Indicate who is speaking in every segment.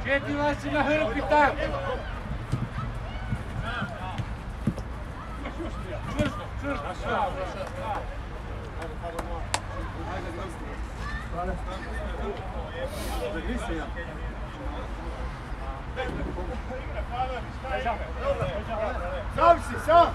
Speaker 1: Četiri vas na hrpi tako. Čvrsto, čvrsto.
Speaker 2: Sam si, sam!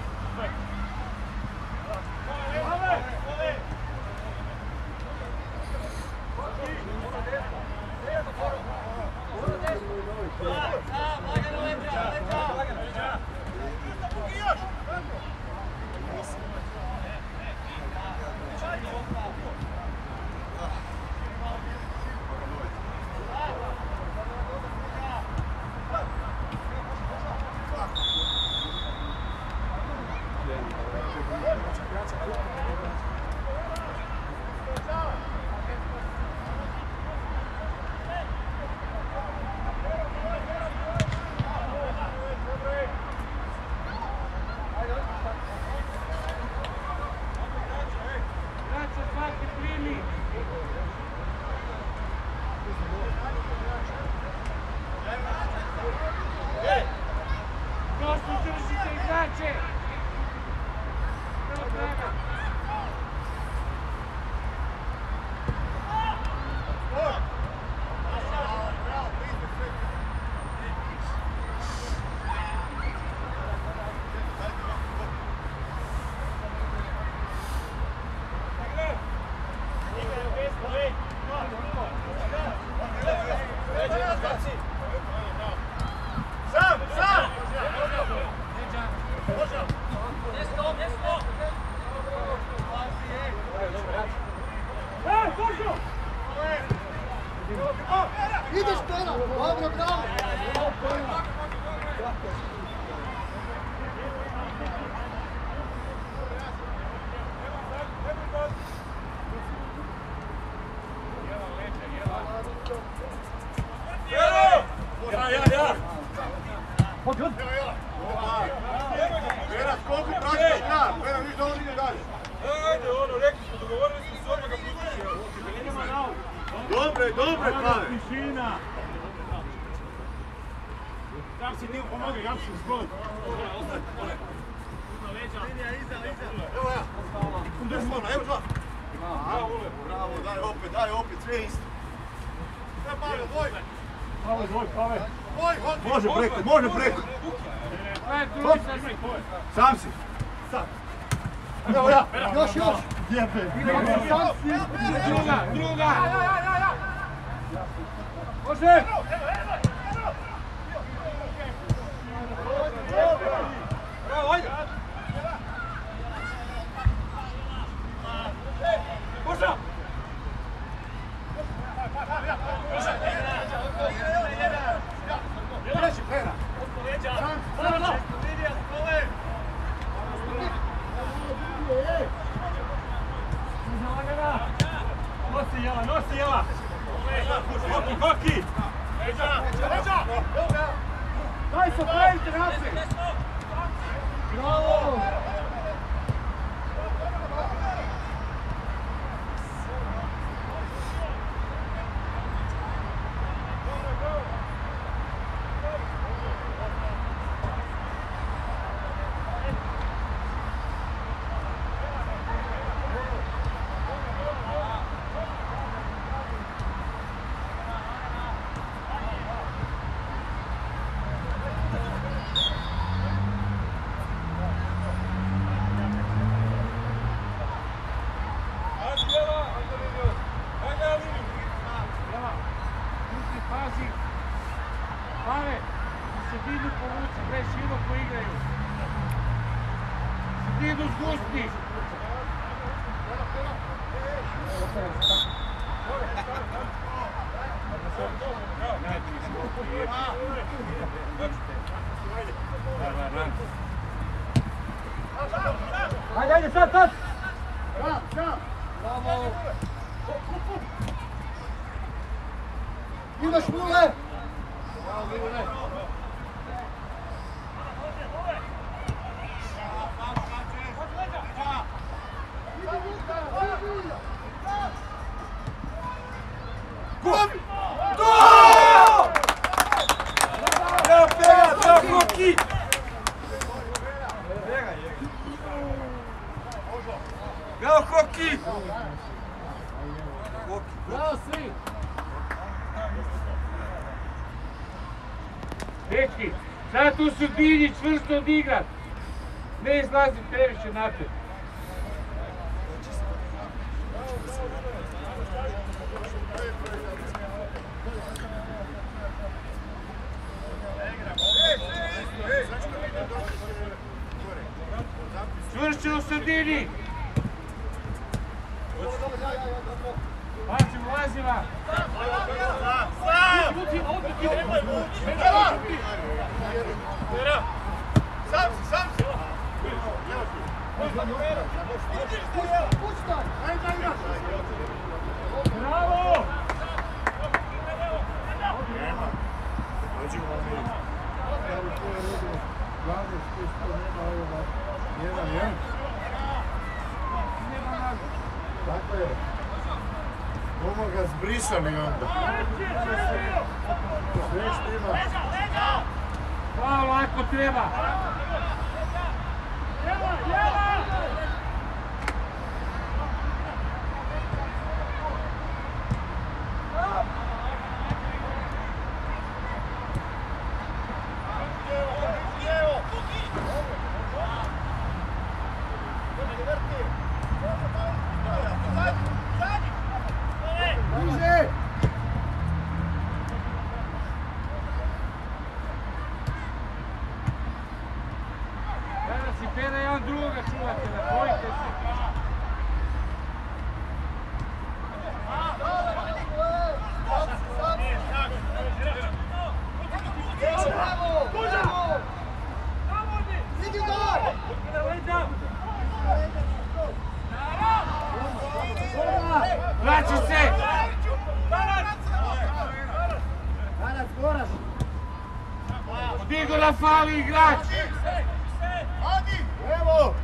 Speaker 2: Ideš pena, dobro, bravo! Dobre, Pave! Tišina! Tam si ti pomogi, ja ću zgod. Evo ja! Evo dva! Bravo, daj opet, sve isto. Sve Pave, dvoj! Pave! Može preko! Sam si! Evo ja! Još! Jebe!
Speaker 1: Druga! Može! Bravo, ajde! Može! Treći pera! Nosi Jela! Hoki! Daj se, pravite naprijed! Bravo! Pave, se didu povuci, preširoko igraju. Se didu zgusti.
Speaker 3: Ajde, sad!
Speaker 2: Bravo! Ideš, Mule! Bravo, Mule!
Speaker 1: Bravo, Koki!
Speaker 3: Bravo svi!
Speaker 1: Dečki, sad tu su Dinji čvrsto odigrat. Ne izlazi previše napred. Čvršće u sredini! Pači, ulazima!
Speaker 2: Sam si!
Speaker 1: Bravo!
Speaker 2: Tako je. Bomo ga zbrisali onda. Sve štima.
Speaker 1: Bravo, ako treba! Danas i Pera jedan drugoga čuvate, da bojite se. Vraći se! Digo na fali igrač!
Speaker 2: Evo!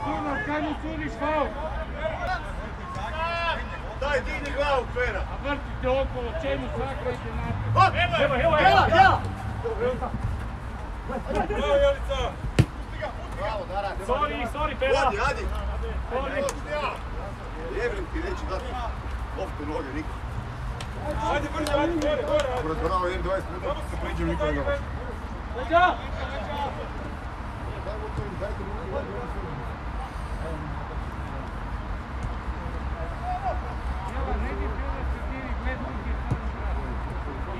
Speaker 1: Puno, kad mu sudiš faul?
Speaker 2: Daj, digni glavu, Pera!
Speaker 1: A vrtite okolo, čemu sakvajte napred?
Speaker 3: Evo!
Speaker 2: Bravo, Darak!
Speaker 3: Sorry, Pera!
Speaker 2: Odi, adi! Jebim ti, neću dati loptu noge, niko.
Speaker 4: Ajde, gore!
Speaker 2: Bravo, 1-20 minuta, se priđem, niko ne ga hoće.
Speaker 3: Leđa!
Speaker 1: Jela, ne bi bilo da se diri gled drugi strani.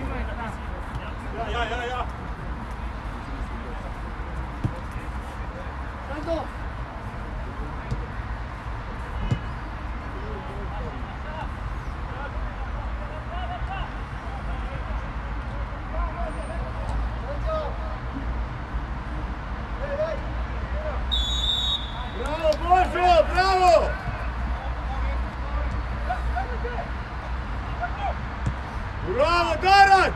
Speaker 1: Ima je tam.
Speaker 4: Ja.
Speaker 2: Sando! Bravo, Božo, bravo! Bravo, Darac!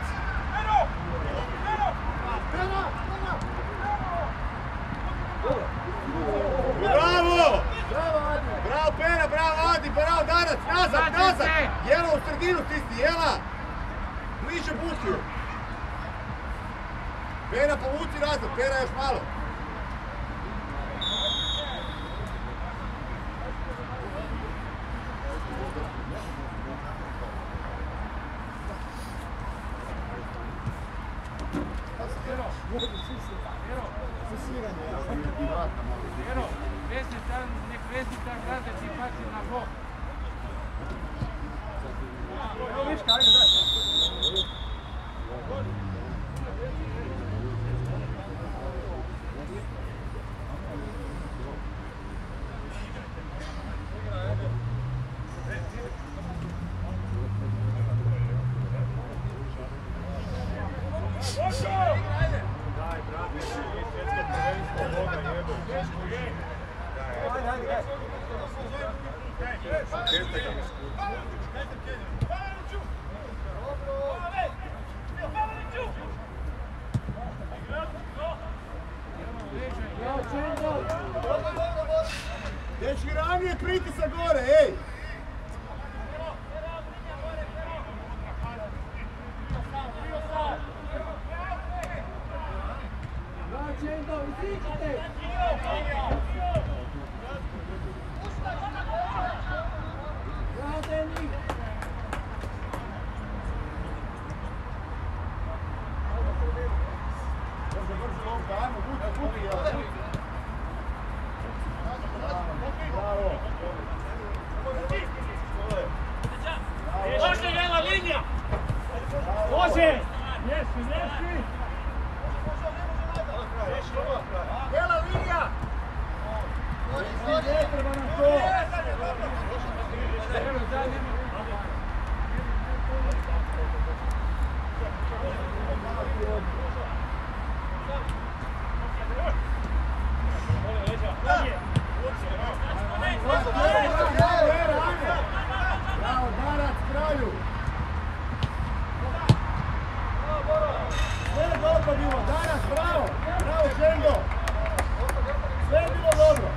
Speaker 2: Bravo! Bravo, Pera, bravo, Adi, bravo, Darac, nazad! Jela u sredinu stisni, Jela! Bliže Buciju! Pera, povuci nazad, Pera još malo!
Speaker 1: Ero, nek vezi ta grade ti pači na bok.
Speaker 3: Viška, ajde, daj!
Speaker 2: pritisak gore, ej!
Speaker 3: Čendo, iziđite! Bravo, Deni! Može, Jela, linija! Može! Ješi, ješi! Jela, linija! Ne treba nam to! Bravo, Darac, kralju! Sve je dobro bilo, Darac, bravo! Bravo, Čendo! Sve je bilo dobro!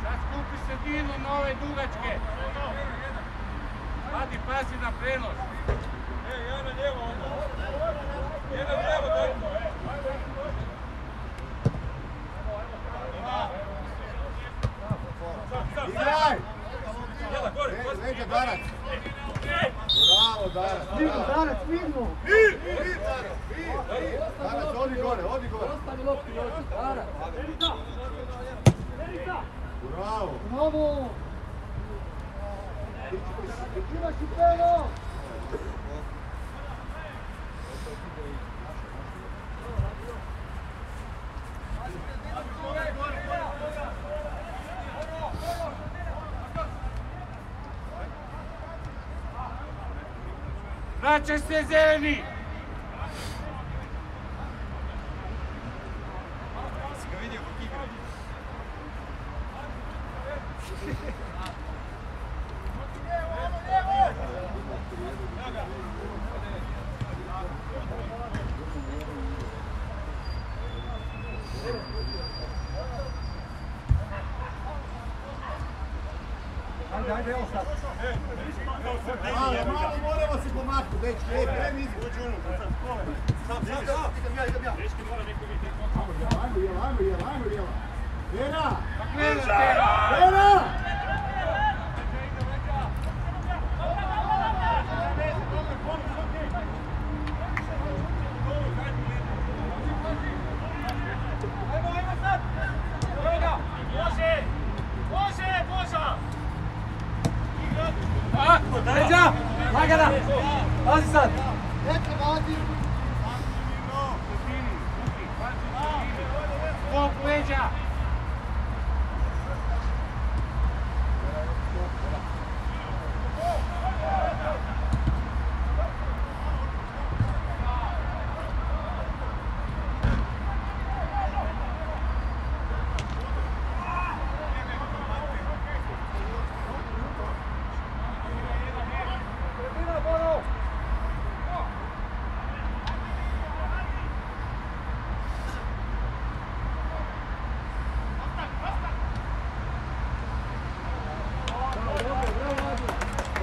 Speaker 1: Sad skupi sredinu na ove dugačke. Vadi, pazi na prenos.
Speaker 4: Jedan na lijevo onda. Jedan na lijevo, daj.
Speaker 2: Igraj!
Speaker 4: Jela, gore.
Speaker 2: Leđa, Darac! Bravo, Darac!
Speaker 3: Vidno, Darac, vidno!
Speaker 2: Darac, odi gore, odi gore!
Speaker 3: Ostavi lopti, odi, Darac! Verica! Verica!
Speaker 2: Bravo!
Speaker 3: Bravo! Imaš i pelo!
Speaker 1: Vraćaj se, zeleni!
Speaker 4: Si ga vidio kako igra?
Speaker 3: Ajde, evo sad.
Speaker 2: Malo moramo se pomaknuti, dečki, ej, kreni izgled. Ajmo, Jela. Vera! Vera!
Speaker 3: Leđa! Lagana! Pazi sad!
Speaker 1: Bog leđa!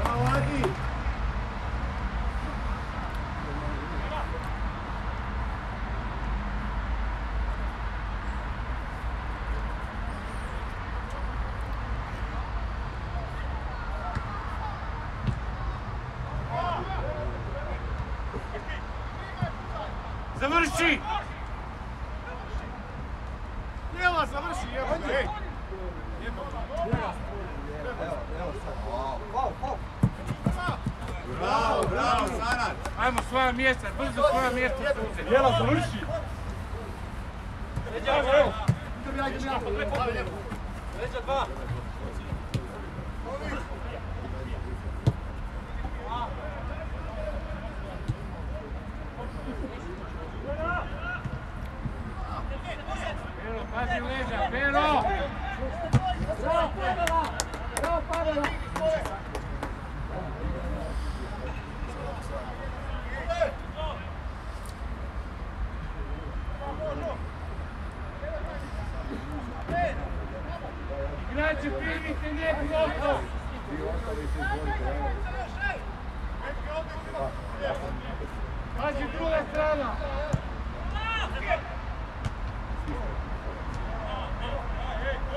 Speaker 2: Bravo, Adi!
Speaker 1: Završi!
Speaker 2: Jela, završi, jeba, ej! Bravo, Sanad!
Speaker 1: Ajmo svoja mjesta, brzo svoja mjesta suze.
Speaker 3: Jela, završi!
Speaker 4: Leđa, evo.
Speaker 3: Leđa dva!
Speaker 1: Pero, pazi leđa, Pero!
Speaker 3: Bravo, Pavela! Bravo, Pavela!
Speaker 1: Znači, primite, ne prosto. Pazi, druga strana.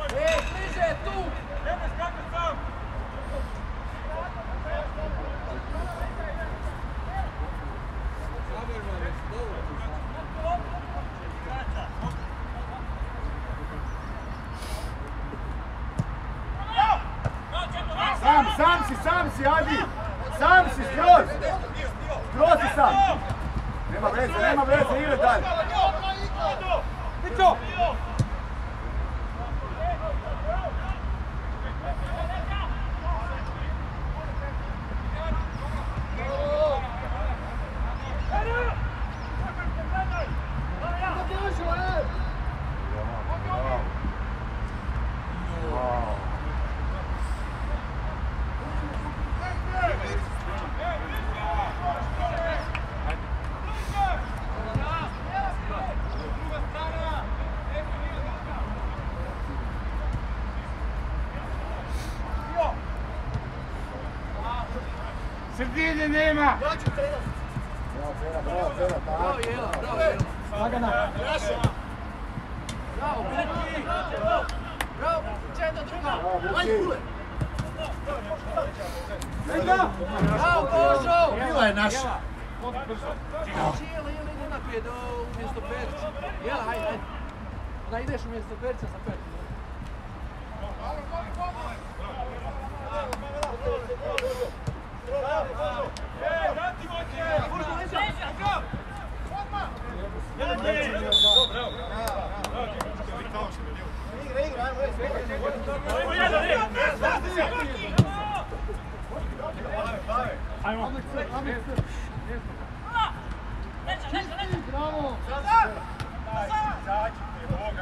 Speaker 5: Bliže, tu!
Speaker 4: Nemoj skakati sam!
Speaker 2: Sam si, Adi! Sam si, skroz! Skroz si sam! Nema veze, ide dalje!
Speaker 4: Mićo!
Speaker 1: Sredine nema!
Speaker 2: Bravo,
Speaker 5: Jela, bravo, Jela.
Speaker 3: Lagana.
Speaker 5: Bravo, Breki. Bravo, Čedo, druga. Ajde, kule. Bravo, Božo.
Speaker 2: Bila je naša.
Speaker 5: Jela, ide naprijed umjesto Perića. Jela, ajde. Da ideš umjesto Perića za Perića.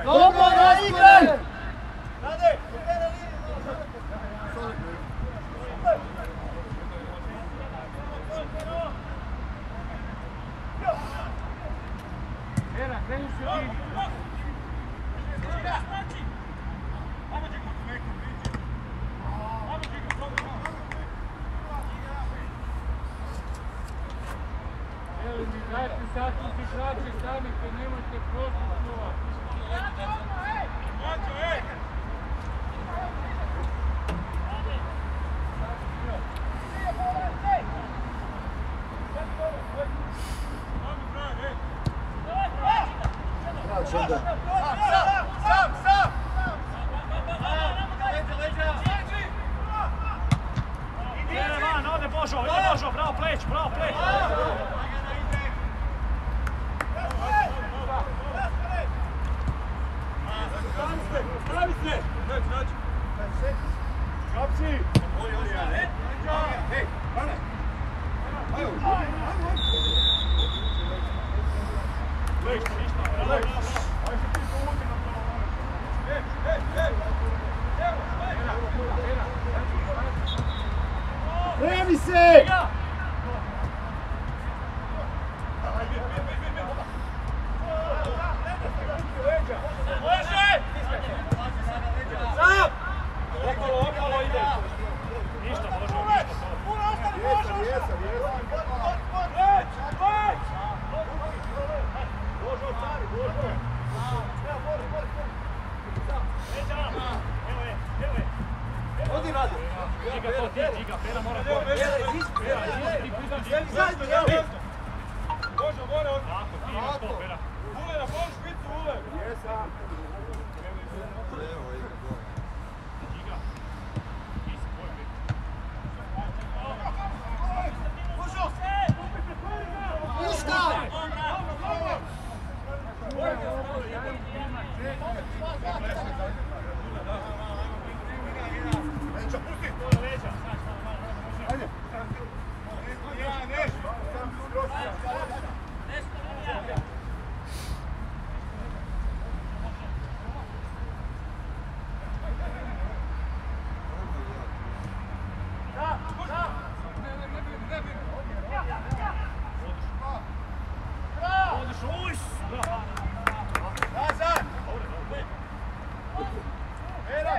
Speaker 3: Dobro, igraj!
Speaker 1: Era, kreni sredini. Evo mi dajte satnici kraće sami, kad nemojte prosto čuvati.
Speaker 3: Ode Božo, bravo pleć, bravo pleć!
Speaker 4: Stavi se!
Speaker 3: Kapci! Pleć, ništa, pleć! Ajde ti povuti na to!
Speaker 2: Premi se!
Speaker 3: Okolo ide! Ništa, Božo, ništa! Božo, stari, Božo! Evo je!
Speaker 2: Odi radi!
Speaker 3: Žiga to ti, Žiga, Pera mora gore! Pera,
Speaker 4: Božo, more od...
Speaker 3: Tako, ti imaš to, Pera!
Speaker 4: Ule, na pol špicu, ule!
Speaker 2: Jesam!
Speaker 3: Žiga! Ti si tvoj bit!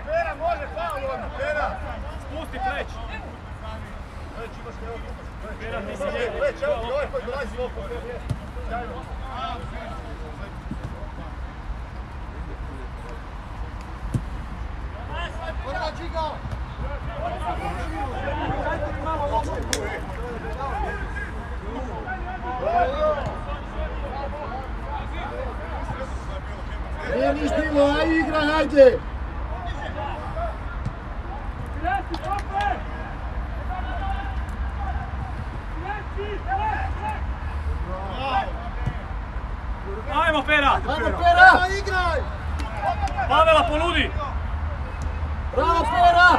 Speaker 2: Pera, može, Paolo! ovaj koji dolazi svog po tebi.
Speaker 3: Nije niš bilo, aj igra, hajde!
Speaker 4: Ajmo Pera!
Speaker 3: Ajmo Pera! Igraj!
Speaker 4: Pavela ponudi!
Speaker 3: Bravo Pera!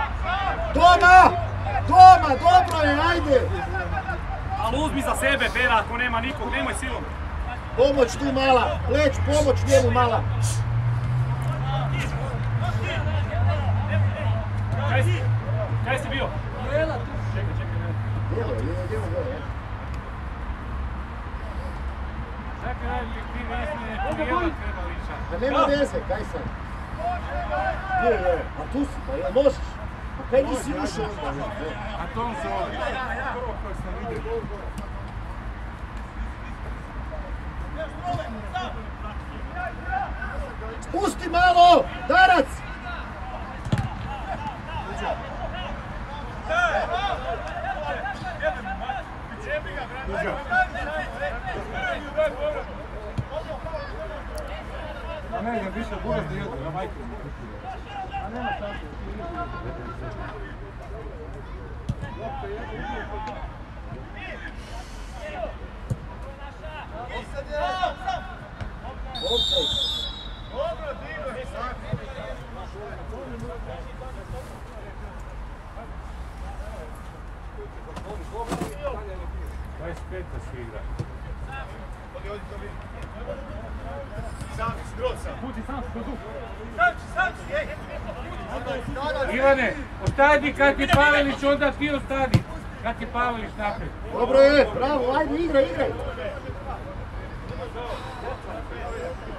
Speaker 3: Toma! Toma, dobro je, ajde!
Speaker 4: Ali uzmi za sebe Pera ako nema nikog, nemoj silom.
Speaker 3: Pomoć tu mala, pleć, pomoć njemu mala.
Speaker 4: Kaj si bio?
Speaker 5: Jela tu.
Speaker 3: Djelo.
Speaker 1: Čekaj, radite krive izmjene, prijela treba liša.
Speaker 3: Da nema veze, kaj sad? Je, a tu si, pa jel možeš? Pa kaj nisi ušao onda?
Speaker 1: A to on se ovdje. Prvo kojeg sam vidio.
Speaker 3: Spusti malo! Darac!
Speaker 1: A ne znam, više buraz da jedu, na majku. A nema šanse.
Speaker 2: Dobro, Digo,
Speaker 1: Peta se igra.
Speaker 2: Odi to vi. Sam si, skroz sam.
Speaker 4: Puti sam si, tu.
Speaker 2: Sam si, ej.
Speaker 1: Ivane, ostadi kad ti Pavelić, onda ti ostadi. Kad ti Pavelić naprijed.
Speaker 3: Dobro je, bravo, ajde, igraj!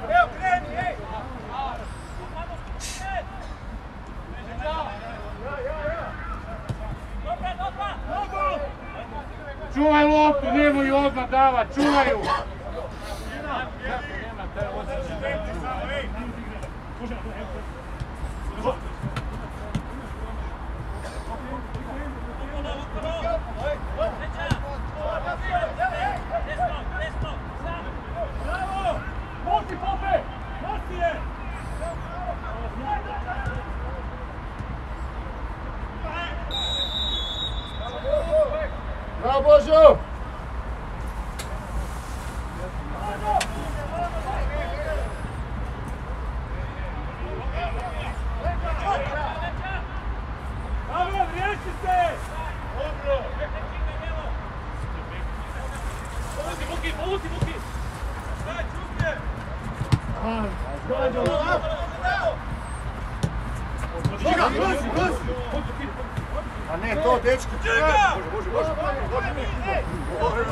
Speaker 2: Evo, kreni, ej.
Speaker 1: Čuvaj loptu, nemoj odmah davat, čuvaj ju!
Speaker 3: Bravo Božo!
Speaker 4: Pavel, riješi se!
Speaker 2: Dobro.
Speaker 4: Povuci, Buki!
Speaker 2: Daj, čuspje.
Speaker 3: A ne, to dečki!
Speaker 2: Bože!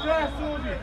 Speaker 1: Sve sudi!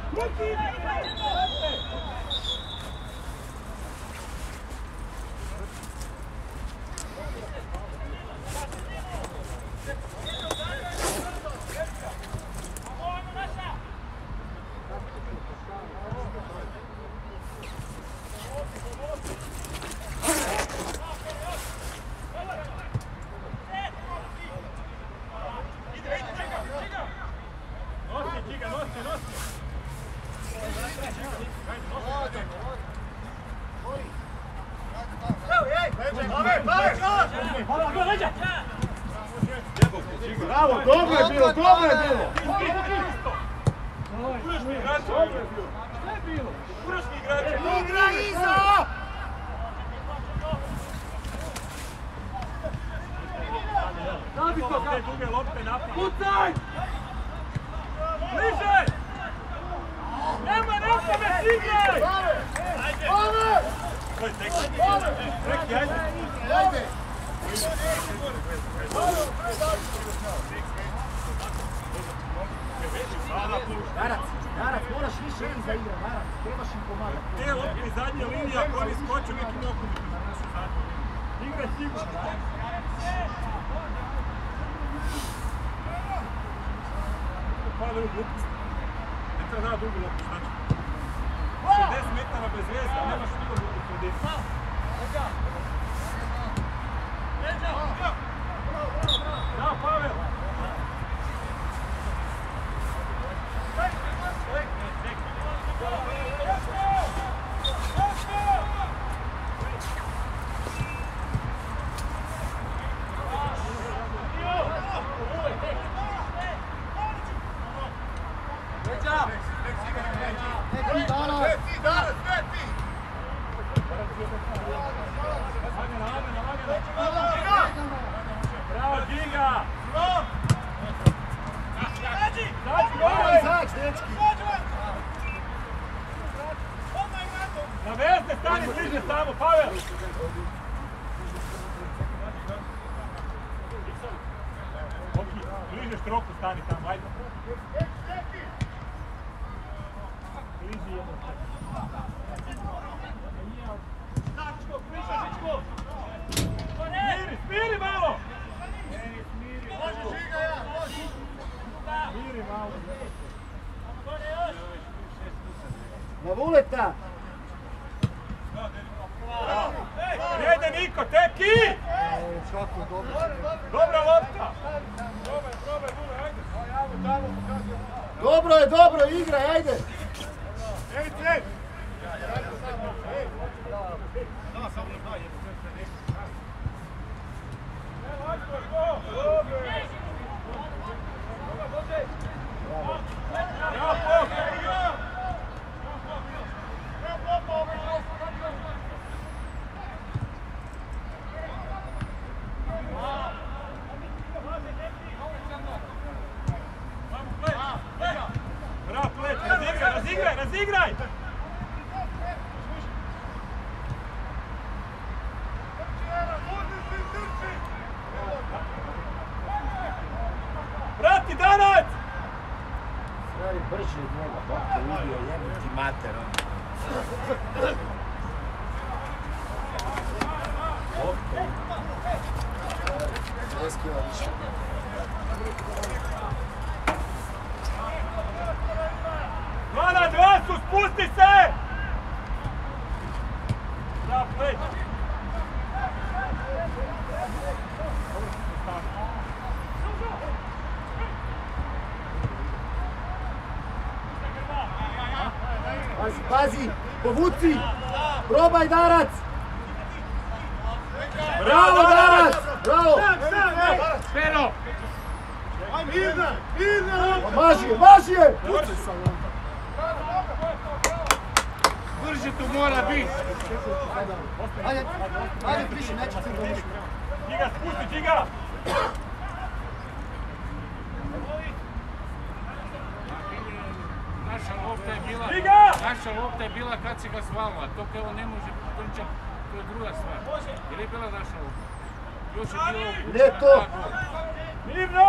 Speaker 3: Bravo, dobro je bilo! Igra iza!
Speaker 4: Te duge lopte napad.
Speaker 1: Pucaj!
Speaker 2: igraj! Ove! Treki, ajde! Ajde!
Speaker 3: Darac, moraš više iza igra, Darac, trebaš im pomagati.
Speaker 2: Te lopke zadnje linije, ako oni skoču neki mogu biti. Igraj sigurno. Pale u glupost. Ne treba da dugo lopku, znači. 60 metara bez veze, a nemaš nikog u sredini. Da, Pavel! Bravo, Giga! Na vezde, stani bliže samo, Pavel! Bliže štroku stani tamo, ajde. Bliži jedno. Smiri malo! Smiri malo.
Speaker 3: Na Vuleta!
Speaker 2: Jede Niko, teki! Dobra lopta!
Speaker 3: Dobro, igraj, ajde!
Speaker 2: Razigraj! Vrati, Danac!
Speaker 3: Stvari brže od njega, bok te ubio, jebim ti mater, on. Bok te ubio. 10 kila više.
Speaker 2: Dva na dva su, spusti se! Da, pleć!
Speaker 3: Pazi, povuci! Probaj, Darac! Bravo, Darac! Bravo!
Speaker 1: Pero!
Speaker 3: Maži je!
Speaker 1: Brže tu mora biti!
Speaker 3: Ajde, priši, neće se domišljati.
Speaker 2: Giga, spusti, Giga!
Speaker 1: Naša lopta je bila kad si ga svalila, to kao ne može potrčati, to je druga stvar. Jer je bila naša lopta. Još je bilo...
Speaker 3: Ne to!
Speaker 2: Mirno!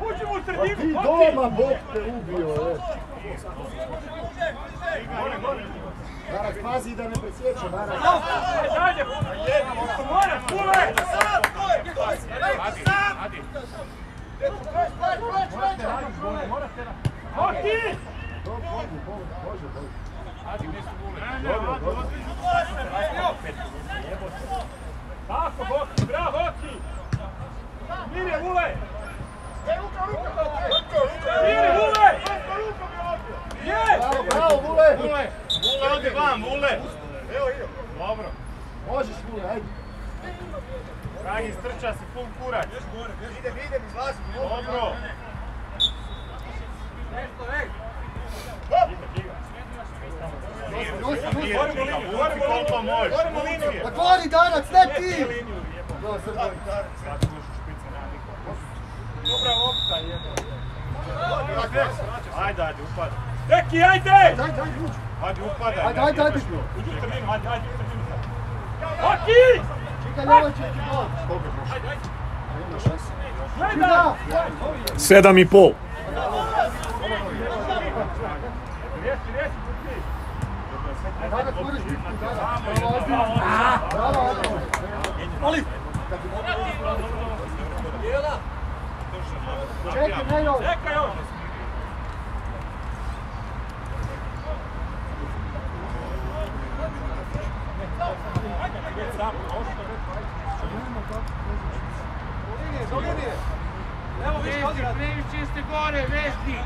Speaker 2: Uđemo u sredinu!
Speaker 3: Ti doma, bok te ubio, Darac, pazi da ne presjeća, Darac.
Speaker 2: Dalje! Moraš, Kule!
Speaker 1: Adi!
Speaker 2: Hoki!
Speaker 3: Može.
Speaker 1: Adi, mjesto Vule.
Speaker 3: Dobro.
Speaker 2: Tako, Hoki, bravo, Hoki! Mire, Vule! Mire, Vule! Je!
Speaker 3: Bravo, Vule!
Speaker 2: Vule, odi vam, Vule! Evo, idem. Dobro.
Speaker 3: Možeš, Vule, ajde.
Speaker 2: Dragi, strča se pun kurac. Idem, izlazi. Dobro.
Speaker 3: Otvori, Danac, ne ti!
Speaker 2: Dobra lopta, jebe. Ajde, upada.
Speaker 4: Deki, ajde!
Speaker 3: Ajde, uđi.
Speaker 2: Ajde, upada.
Speaker 3: Ajde.
Speaker 2: Uđi u sredinu, ajde.
Speaker 4: Hoki!
Speaker 3: Čekaj, nemoj čekaj gol. Koliko može? Nema šanse.
Speaker 4: Gledaj!
Speaker 6: 7,5.
Speaker 3: Danas moraš biti tu, danas. Bravo, Adrian.
Speaker 5: Molim! Jela!
Speaker 3: Čekaj, ne još.
Speaker 4: Čekaj još!
Speaker 5: Evo vi što
Speaker 1: Vesti,
Speaker 5: odradi.
Speaker 1: previše ste gore, Vesti!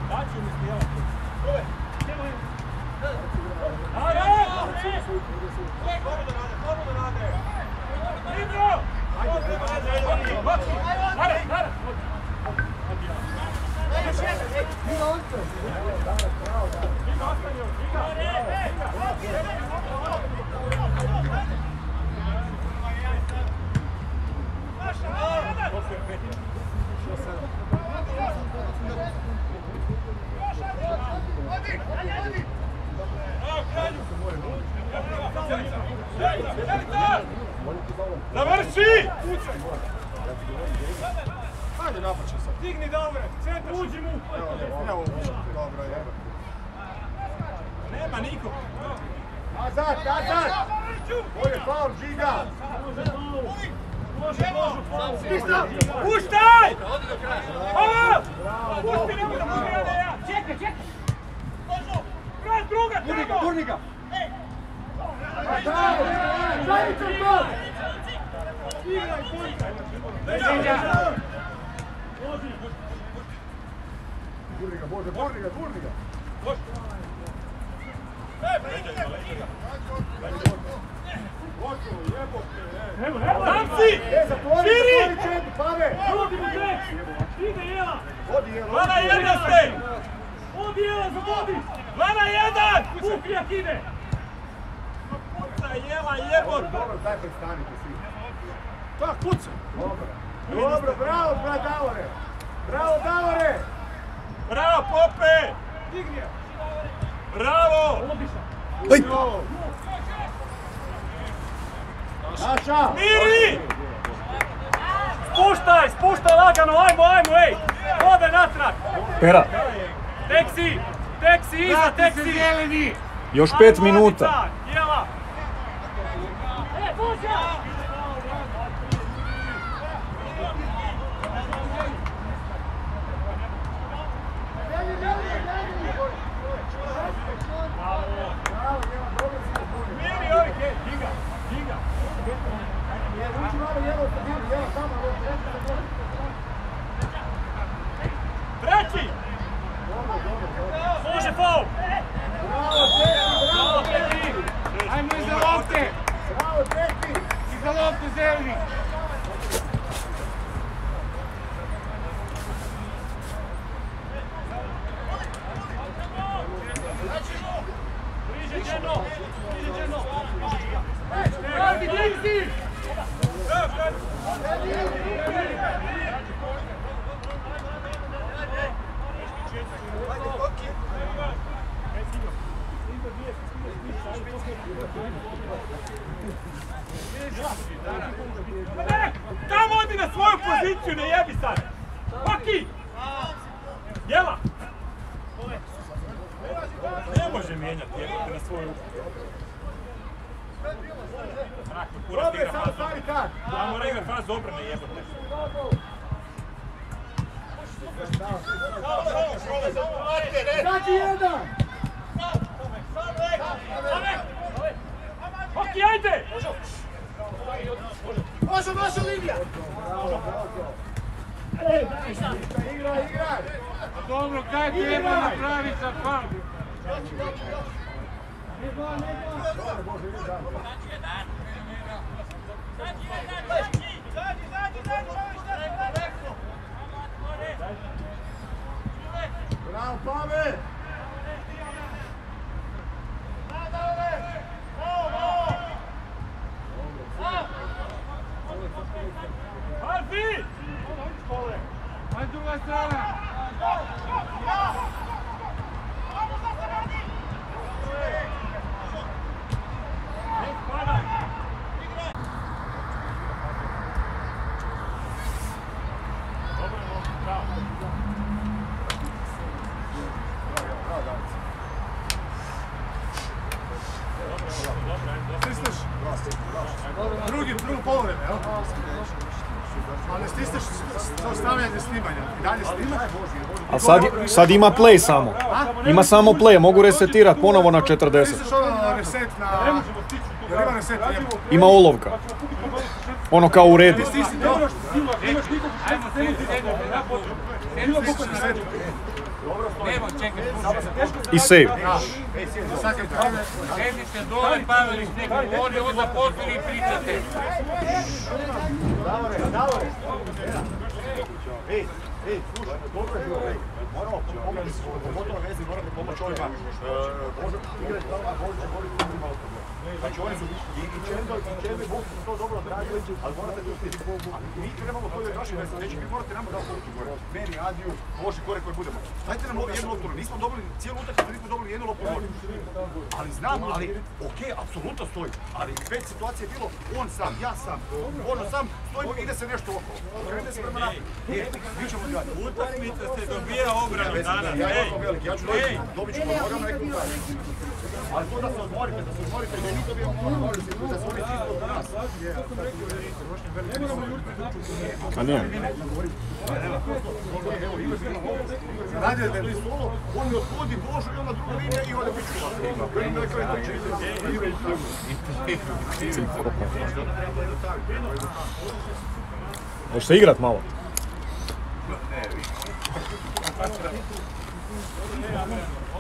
Speaker 4: Daću mi stijela. Slobodno rade! Igro! Završi!
Speaker 2: Ajde, napače sad.
Speaker 4: Digni dobro, centar uđi mu!
Speaker 2: Evo, dobro, evo.
Speaker 4: Nema nikog!
Speaker 2: Nazad! Bolje faul, Žiga!
Speaker 4: Puštaj! Ovo! Pušti, nemoj da bude ja! Čekaj! Kraj druga, tamo!
Speaker 3: Gurni ga! Bravo! Zajednice to!
Speaker 4: Igraj, kontra!
Speaker 2: Gurni ga, Bože, gurni ga!
Speaker 4: Tam si!
Speaker 2: Zatvori čepi, Pave!
Speaker 4: Vodi mu grek! Ide Jela!
Speaker 2: Vodi, Jelo!
Speaker 4: 2-1 ste! Vodi Jela, zavodi! 2-1! Pukljak ide! Puca Jela, jebot!
Speaker 2: Dobro, daj prestanite svi.
Speaker 4: Tak, puca!
Speaker 2: Dobro, bravo, Davore! Bravo, Davore!
Speaker 4: Bravo, Pope! Digni! Bravo!
Speaker 6: Ej!
Speaker 2: Naša!
Speaker 4: Miri! Spuštaj lagano, ajmo, ej! Ode natrag!
Speaker 6: Pera,
Speaker 4: Teksi, iza, teksi!
Speaker 1: Zeleni!
Speaker 6: još 5 minuta.
Speaker 4: Jela! Miri, ovi, diga!
Speaker 2: Uči malo Jelo, Jelo, tamo,
Speaker 4: Treći! Može faul!
Speaker 2: Bravo, Teki!
Speaker 1: Ajmo iza lopte!
Speaker 2: Bravo, Teki!
Speaker 1: Iza lopte, Zeleni!
Speaker 4: Bliže Đeno!
Speaker 1: Radi, Dixi!
Speaker 4: Tamo odi na svoju poziciju, ne jebi sad! Hoki! Jela! Ne može mijenjati jebate na svoju
Speaker 2: Dobre, samo stavi tak!
Speaker 4: Ja mora igrat faz obrane jebate.
Speaker 2: Znači jedan!
Speaker 4: Hoki, ajde!
Speaker 3: Može linija!
Speaker 2: Igraj!
Speaker 1: Dobro, kaj treba napraviti za faul?
Speaker 2: Bravo, Pave!
Speaker 4: Harfi!
Speaker 1: Druga strana.
Speaker 2: Drugo polovreme, jel? Ali stisneš zaustavljanje snimanja. I dalje snimaš?
Speaker 6: A sad ima play samo. Ima samo play, mogu resetirat ponovo na 40.
Speaker 2: Stisneš ono reset na... Jel ima reset?
Speaker 6: Ima olovka. Ono kao u redu.
Speaker 2: Stisni to.
Speaker 1: Ajmo se Evo, čekaj,
Speaker 6: I save.
Speaker 1: sedite dole, Pavelić neko govori, onda pozvori i pričate.
Speaker 2: Davore. Ej, slušaj, dobro je bilo, moramo pomoći, pogotovo vezi, morate pomoći ovima. Igrati tamo, Božića, Božića, malo problem. Znači oni su i Čendo i Bog su to dobro odradili, ali morate to stiti. Mi trebamo to da naši vezi, znači vi morate nama dati loptu gore. Meni, Adiju, Boži, gore koji budemo. Dajte nam jednu loptu, nismo dobili cijelu utakmicu, nismo dobili jednu loptu gore. Ali znam, ali okej, apsolutno stoji. Ali već situacija je bilo, on sam, ja sam, ono sam, stojimo i ide se nešto okolo. Krenite se prema naprijed. Mi ćemo gledati.
Speaker 4: Utakmica se dobija obranu danas.
Speaker 2: Ja ću dobit ću po nogama nekom kraju. Ali to da se odmorite, da mi dobijemo da se oni stisnu od nas.
Speaker 6: A ne.
Speaker 2: Radije da je li solo, on mi odhodi Božu i onda druga linija i ode pičkova.
Speaker 6: Možeš se igrat malo?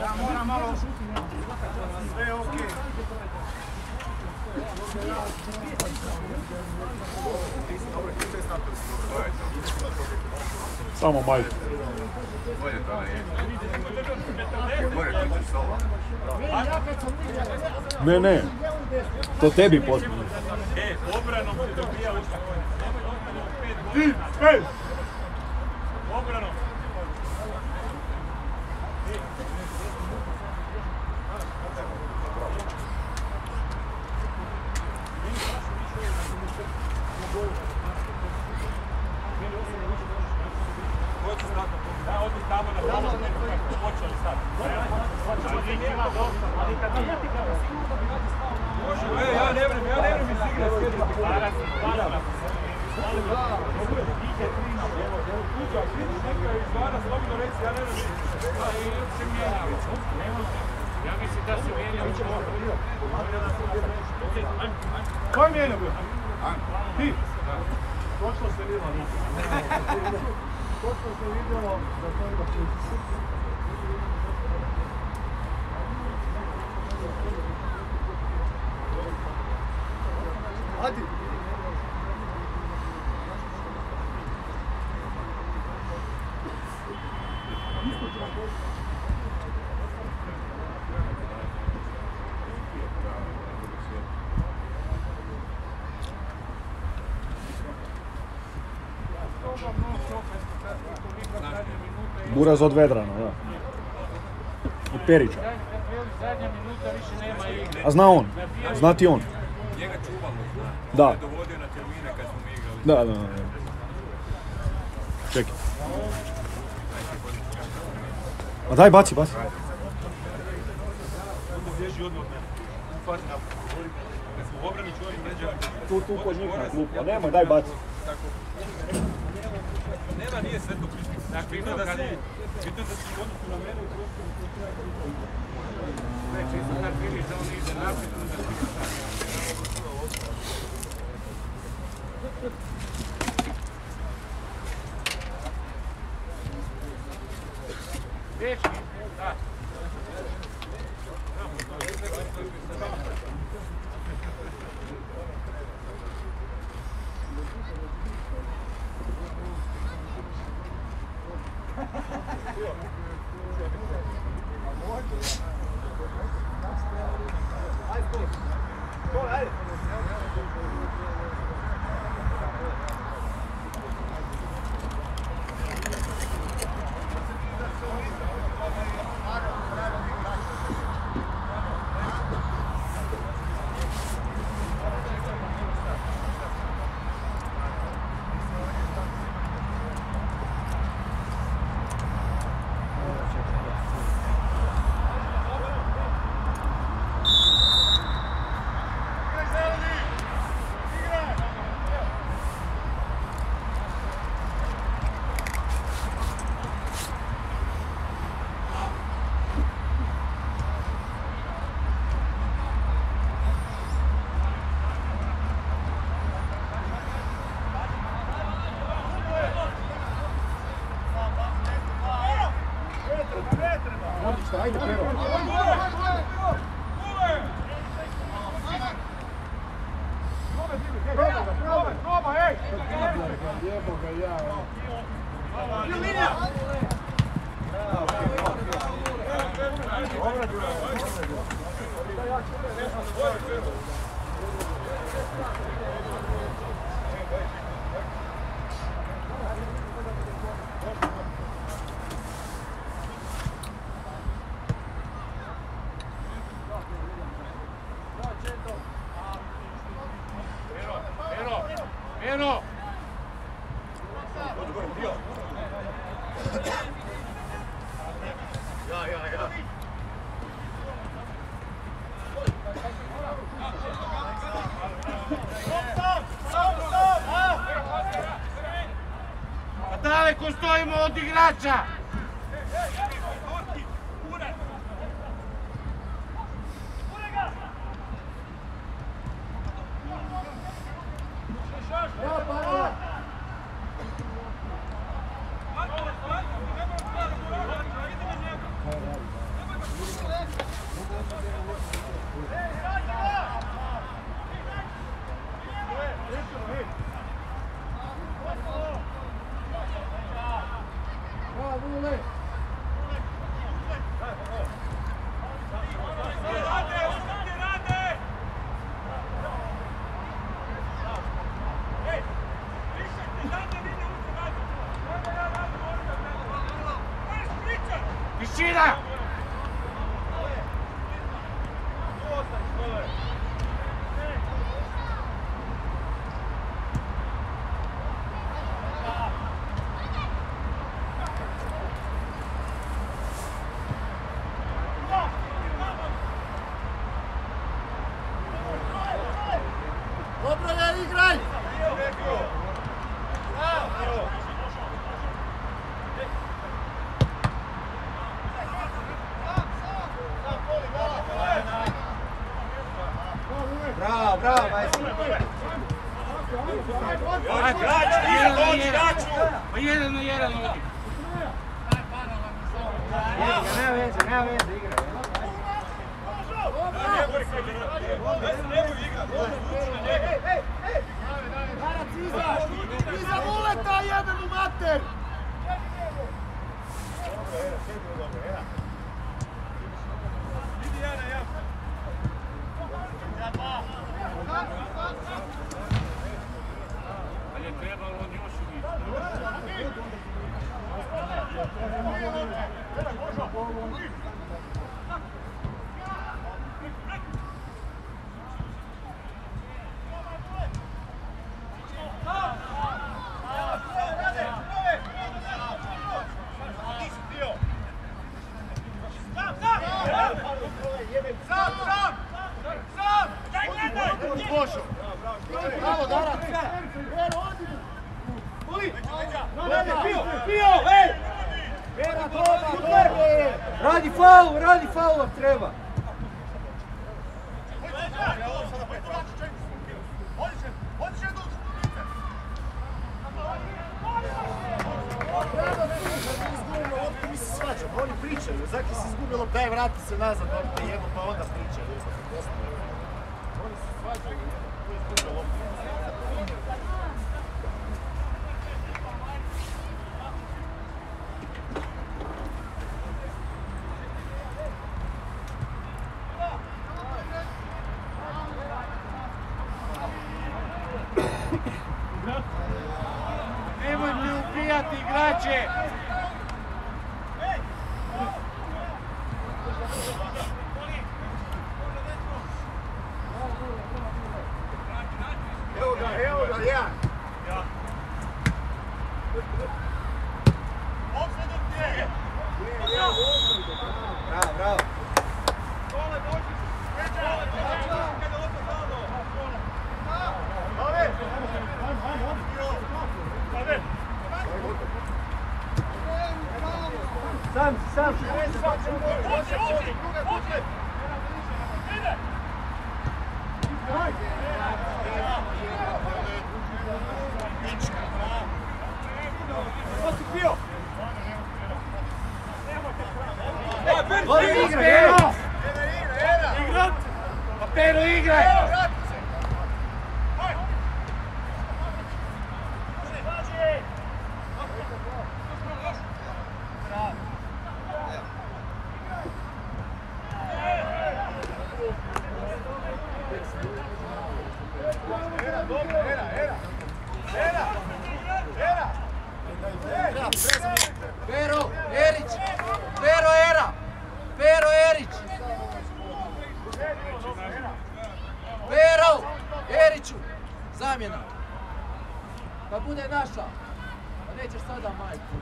Speaker 2: Ja moram malo... Sve je okej.
Speaker 6: Samo majku. Ne. To tebi poslije.
Speaker 4: Obranom se dobija obranom. Ja ne vrem iz igre sjediti.
Speaker 1: Ja mislim da se mijenjamo.
Speaker 2: Ko je mijenjao bio? Ti? Točno se vidjelo. Točno se vidjelo da to ima čisto. Hadi.
Speaker 6: Buraz od Vedrana, da. Od Perića.
Speaker 1: Zadnja minuta više nema igre.
Speaker 6: A zna on. Zna ti on.
Speaker 4: Njega čuvalo, zna.
Speaker 6: Da.
Speaker 4: On je dovodio na termine kad smo mi igrali.
Speaker 6: Da. Čekaj. A daj, baci.
Speaker 4: Bježi odmah od mene. Pazi naprijed. Kad smo u obrani čuvali pređe.
Speaker 6: Tu kod njih na klupu. A nemoj, daj, baci.
Speaker 4: Nema, nije sve to prišli. Bitno da si u odnosu na mene i prosto...
Speaker 1: Znači, isto kad vidiš da on ide naprijed, onda ti šta? Dečki, da. Daleko stojimo od igrača! Tišina!
Speaker 3: Dobro je, igraj! Bravo, bravo, majstor!
Speaker 1: Jedan na jedan ovdje.
Speaker 3: Nema veze, igraj. Iza uleta, jebenu mater!
Speaker 1: Ali je trebalo on još uvijek.
Speaker 3: Bravo, Darat! Radi faul, ako treba!
Speaker 2: Oni pričaju, Zaki se izgubilo, daj vrati se nazad, te jedno pa onda pričaju. Oni se svađaju, to je izgubilo loptu.
Speaker 1: Nemojte ubijati igrače!
Speaker 2: Evo ga, ja!
Speaker 3: Bravo, bravo! Sam!
Speaker 1: Pero igraj!
Speaker 5: Pero Erić! Pero Era! Pero Erić! Pero Eriću! Zamjena! Da bude naša! nećeš sada, majku.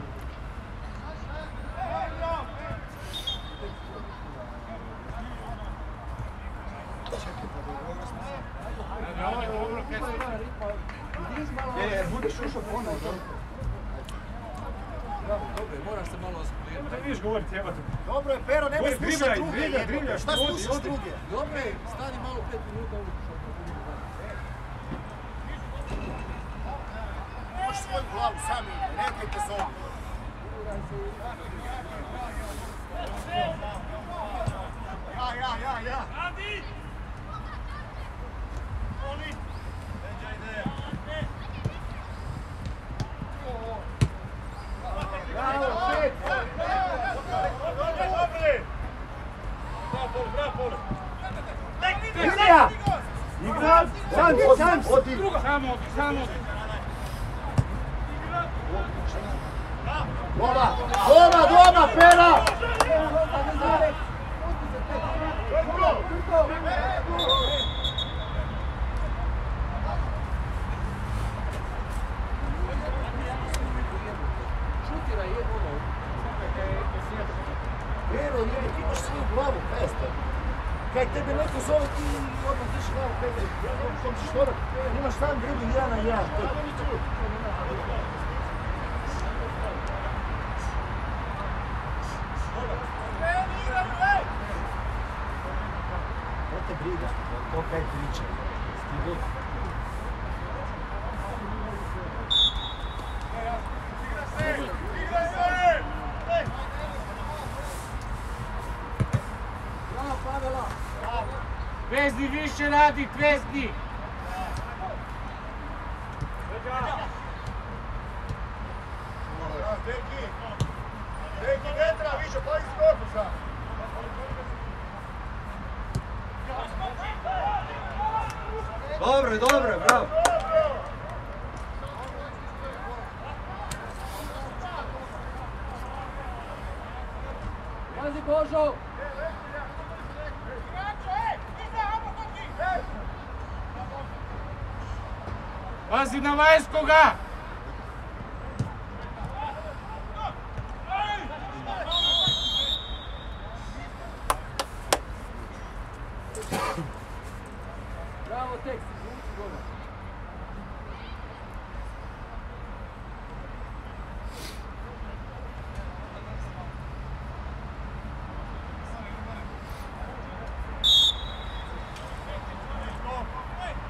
Speaker 3: Budeš ušao ponovno.
Speaker 5: Dobre, moraš se malo osplirati.
Speaker 2: Ne vidiš govoriti, evo te.
Speaker 3: Dobro je, Pero, nemoj slušati druge.
Speaker 2: Drivljaš,
Speaker 3: Šta slušaš druge?
Speaker 5: Dobre, stani malo 5 minuta uviš.
Speaker 3: Možeš svoju glavu sami, nekajte se ovdje. Ja.
Speaker 4: Adi! Oli! Leđa ide!
Speaker 3: Bravo, pet! Ilija! Igra! Sam si! Doma, Pera!
Speaker 5: Šutira jedno.
Speaker 3: Pero, ti imaš svoju glavu, peste. Kaj tebe neko zove, ti odmah diš glavu, peste. Što ćeš to da? Imaš sam dribling 1 na 1. To te briga, to kaj priča. Stigo.
Speaker 5: Bravo, Pavela.
Speaker 1: Vezni više radi, Vezni!
Speaker 2: Neki metra, više pa iz korpusa.
Speaker 3: Dobro, bravo.
Speaker 5: Pazi, Božo.
Speaker 1: Pazi na vanjskoga!
Speaker 5: Bravo, tekst. Uči gole.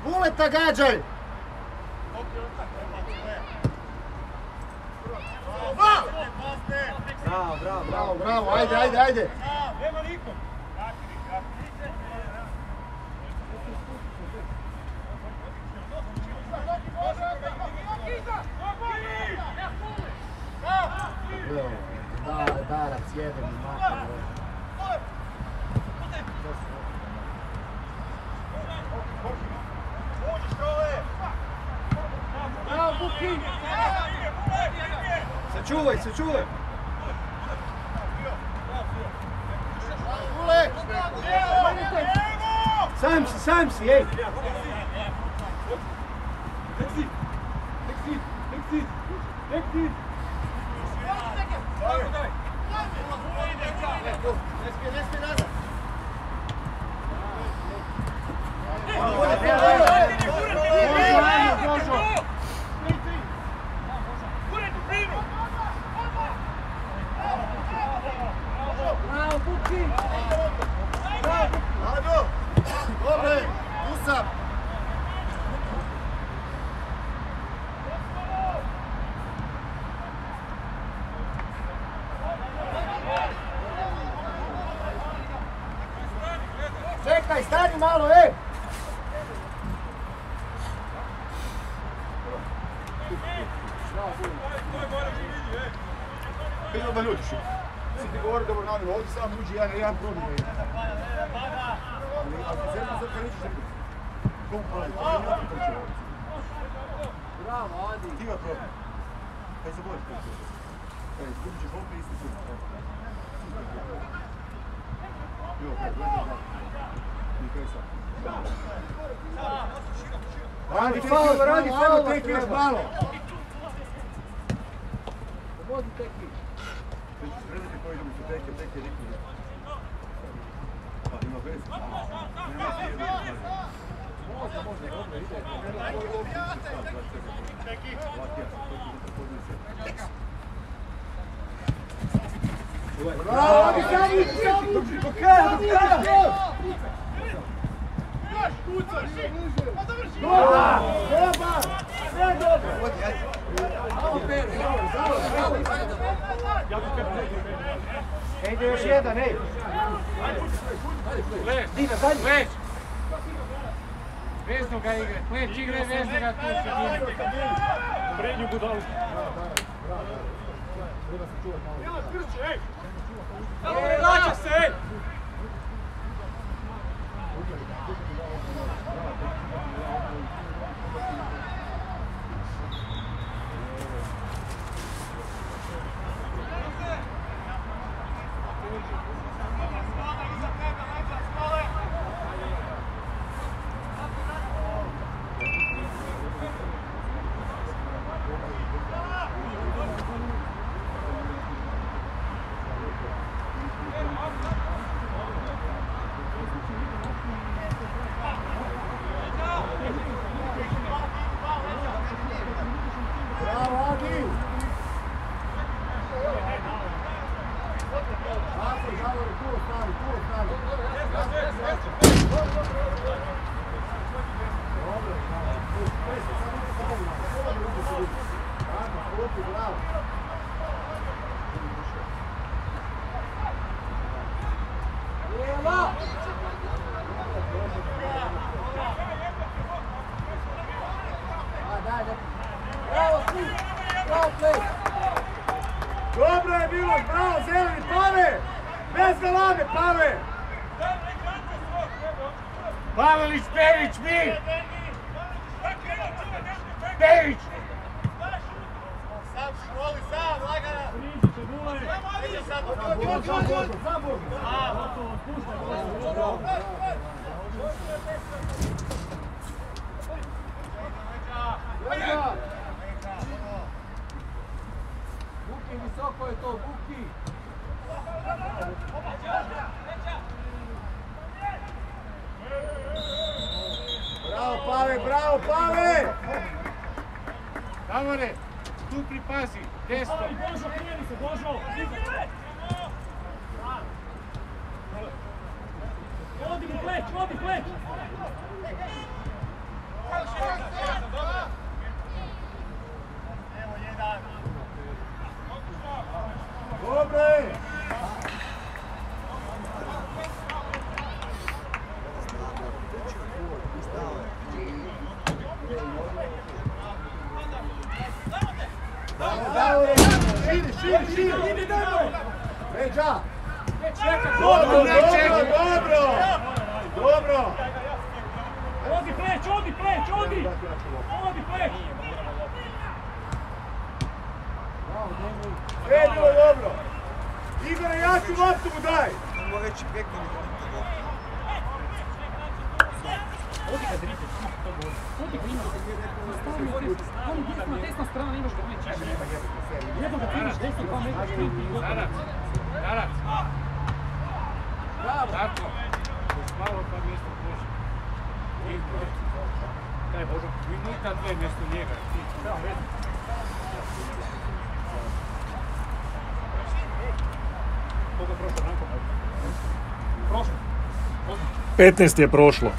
Speaker 3: Buleta gađaj! Bravo, ajde!
Speaker 4: Nema nikom!
Speaker 3: Darac, jedan i makar.
Speaker 5: Bravo, Buki.
Speaker 3: Sačuvaj! Ule! Sam si, ej! Ne smije nazad!
Speaker 5: Bravo, Buki.
Speaker 3: Dobre, tu sam! Čekaj, stani malo, ej!
Speaker 2: Vidimo da ljudi šut. Si ti govori dobro namjer, ovdje sam uđi jedan problem. Ali ako se jedno sad nećeš nekako. Komu problem?
Speaker 5: Bravo, Adi.
Speaker 2: Ti ima problem. Kaj se boriš koji se? Ej, skupit ćeš opet isti sud. Jo, kaj, gledaj da. I kaj sad? Radi faul, tek još malo.
Speaker 3: Ide još jedan, ej!
Speaker 1: Pleć! Vezno ga igre, pleć igre, vezno ga tu sredini.
Speaker 2: Prednju budalu.
Speaker 4: Vraća se, ej!
Speaker 3: Dobro je bilo, bravo, zeleni, Pave! Bez galame, Pave!
Speaker 1: Pavelić, Perić, mi! Perić!
Speaker 4: Sam si voli, sam, lagana!
Speaker 5: Buki, visoko je to, Buki!
Speaker 3: Bravo, Pave, bravo, Pave!
Speaker 1: Davore, tu pripazi, desno.
Speaker 4: Božo, prijeli se, Božo! Odi mu pleć, odi pleć! Evo jedan!
Speaker 3: Dobre! Širi! Veđa! Dobro!
Speaker 4: Odi pleć, odi pleć, odi! Odi pleć!
Speaker 3: Sve je bilo dobro! Igore, jaču loptu mu daj!
Speaker 4: Odi kad rite, odi kad imaš. On desna, desna strana, imaš ga pleć. Jedno ga primiš desno, 2 metra šprinti.
Speaker 1: Darac! Bravo! Tako! Još malo pa mjesto pošli. Daj Božo, minuta 2 mjesto njega.
Speaker 2: Koga prošlo, Ranko?
Speaker 4: Prošlo.
Speaker 6: 15 je prošlo.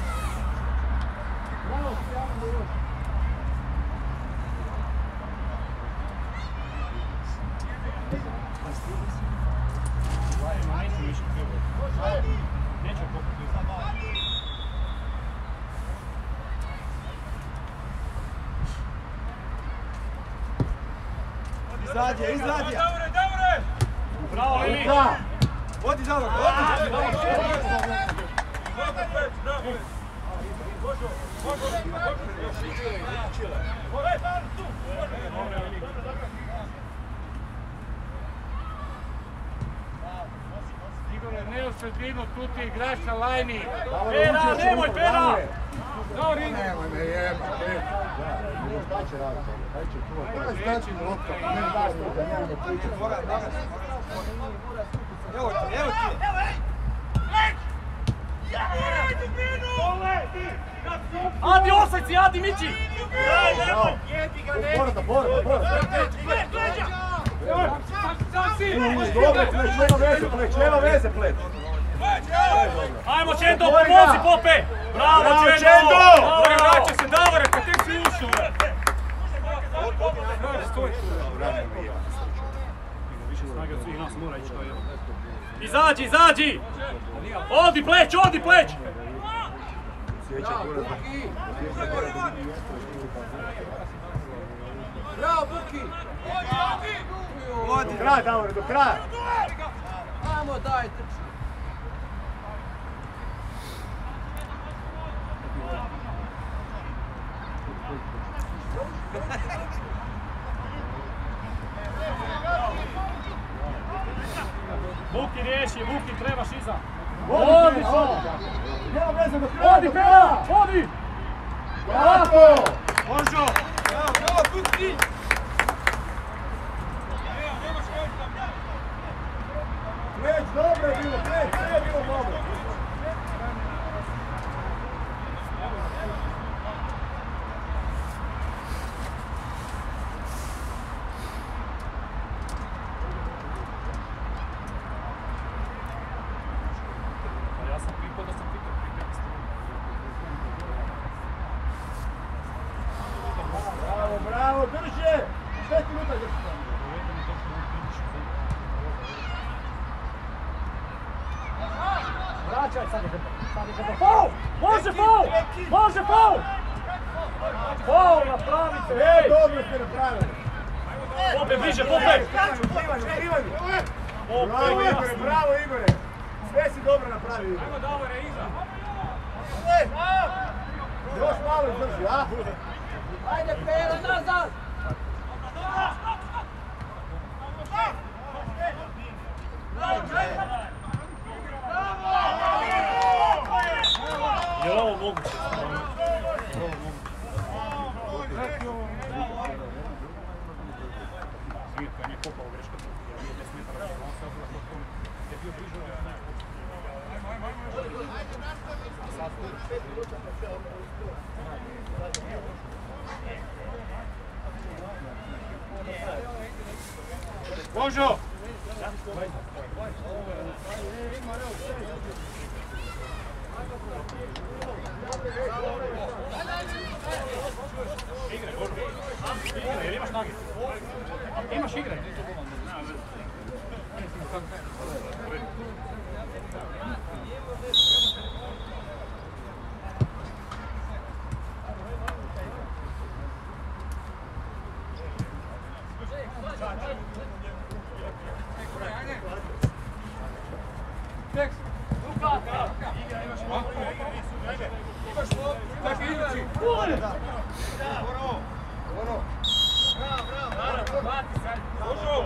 Speaker 3: Izadje!
Speaker 4: Davore! Bravo, Lili!
Speaker 3: Vodi za ovo,
Speaker 1: Igore, ne u sredinu, tu ti igraš na lajni.
Speaker 4: Pera, nemoj, Pera!
Speaker 3: Nemoj me jeba, šta će raditi? Kaj će čuvati? Kaj će lopta? Ne daš to da njene priče.
Speaker 5: Evo ti.
Speaker 4: Adi osajci, Adi Mići!
Speaker 3: Porata.
Speaker 4: Sam si!
Speaker 3: Dobro, Pleć, nema veze, Pleć.
Speaker 4: Ajmo Čendo, pomozi Pope! Bravo Čendo! Davore, vraća se, Davore, pa ti si ušao! Izađi! Odi Pleć!
Speaker 5: Bravo, Buki!
Speaker 3: Do kraja, Davore, do kraja.
Speaker 5: Ajmo, daj, trči.
Speaker 4: Vuki riješi, Vuki trebaš iza!
Speaker 3: Odi! Nema veze do kraja.
Speaker 4: Odi Pela! Odi!
Speaker 3: Bravo!
Speaker 4: Možo!
Speaker 5: Bravo, Buki!
Speaker 3: Pleć, dobro je bilo, Pleć, sve je bilo dobro.
Speaker 4: Ja sam pitao da sam pitao prije 15
Speaker 3: Bravo, drže! 5 minuta drži.
Speaker 4: Vraćaj, sad je dobro. Faul! Može faul! Faul, napravite, ej!
Speaker 3: Dobro ste napravili.
Speaker 4: Pope, bliže, Pope!
Speaker 3: Bravo Igore, bravo Igore. Sve si dobro napravio.
Speaker 4: Ajmo Davore, iza!
Speaker 3: Još malo izdrži, a?
Speaker 5: Ajde, Pela, nazad!
Speaker 4: Je li ovo moguće? Svirka nije kopao greška, jer nije 10 metara, on se obrao pod tom, je bio bliže.
Speaker 1: Božo!
Speaker 4: Igraj, jer imaš nage. Imaš igraj.
Speaker 1: Božo,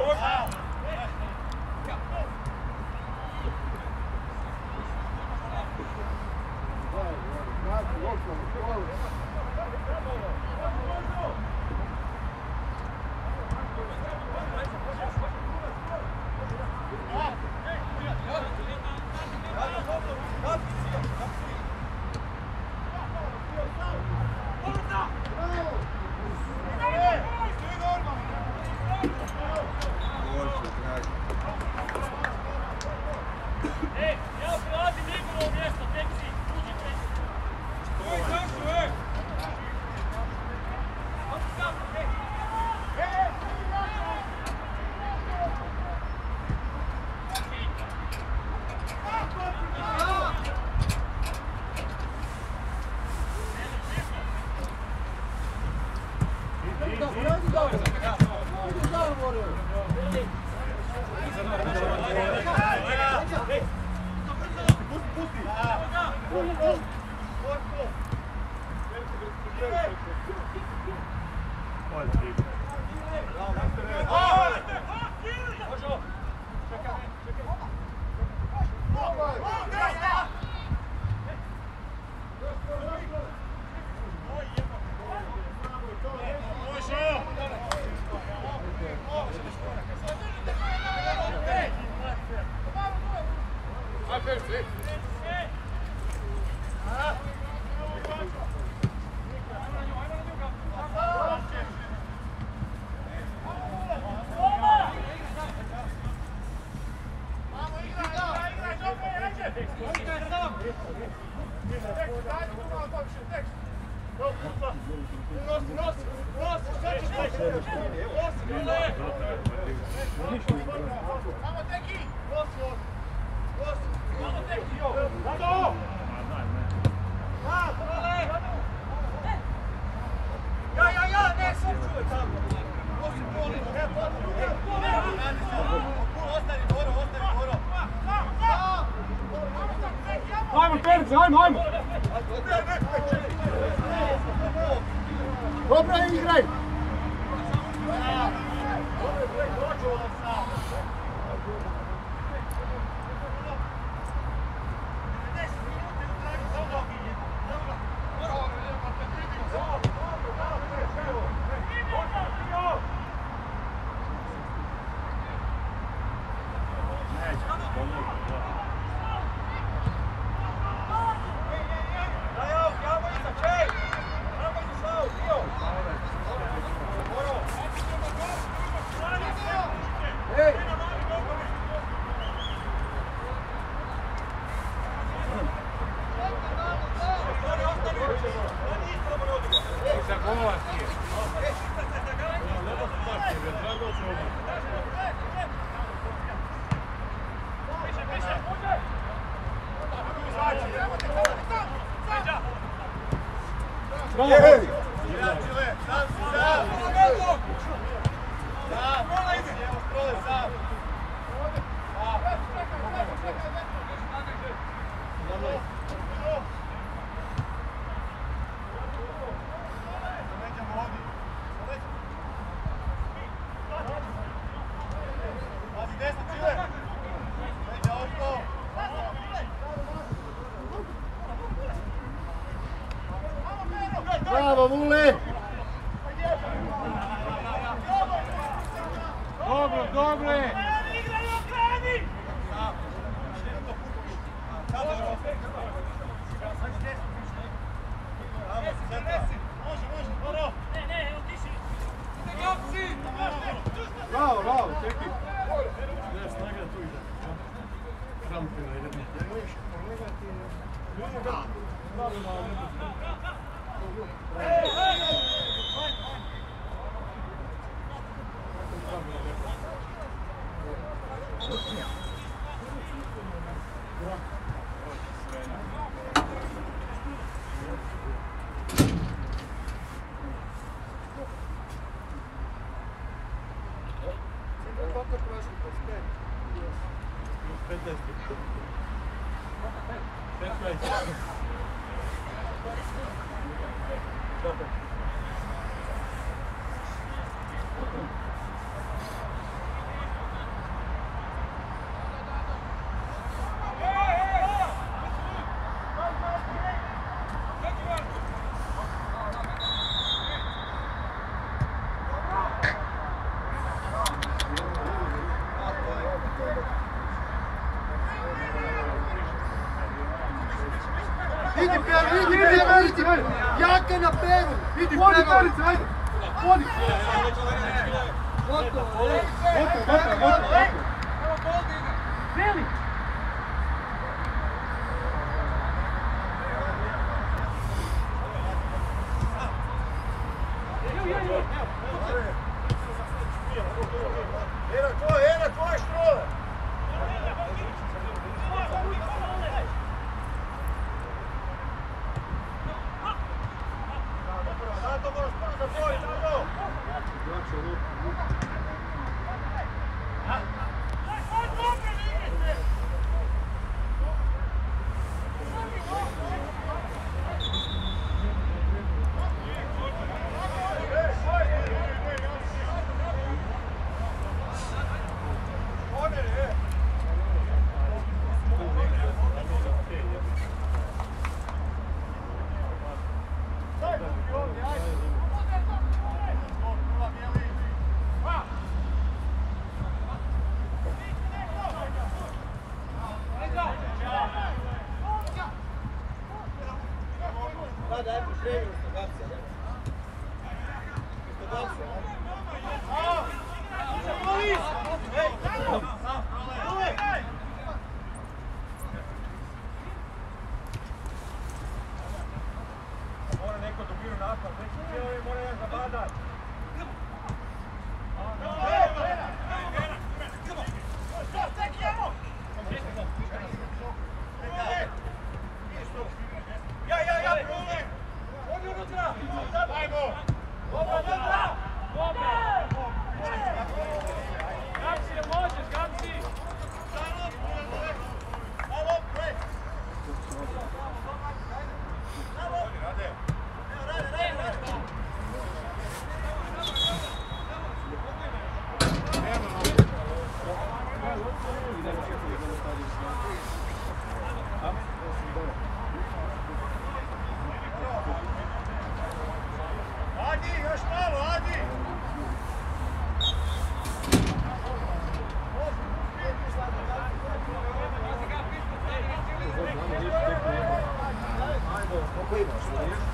Speaker 4: Ajmo, Perice, ajmo!
Speaker 3: Dobro igraj! Bravo, Vule!
Speaker 1: Dobro, dobro!
Speaker 3: Bravo, bravo, čekaj. Idi, jaka na peru! Idi, vodi Perice, ajde! Vodi! Gotovo!
Speaker 4: Veli!
Speaker 3: Era tvoje štrole!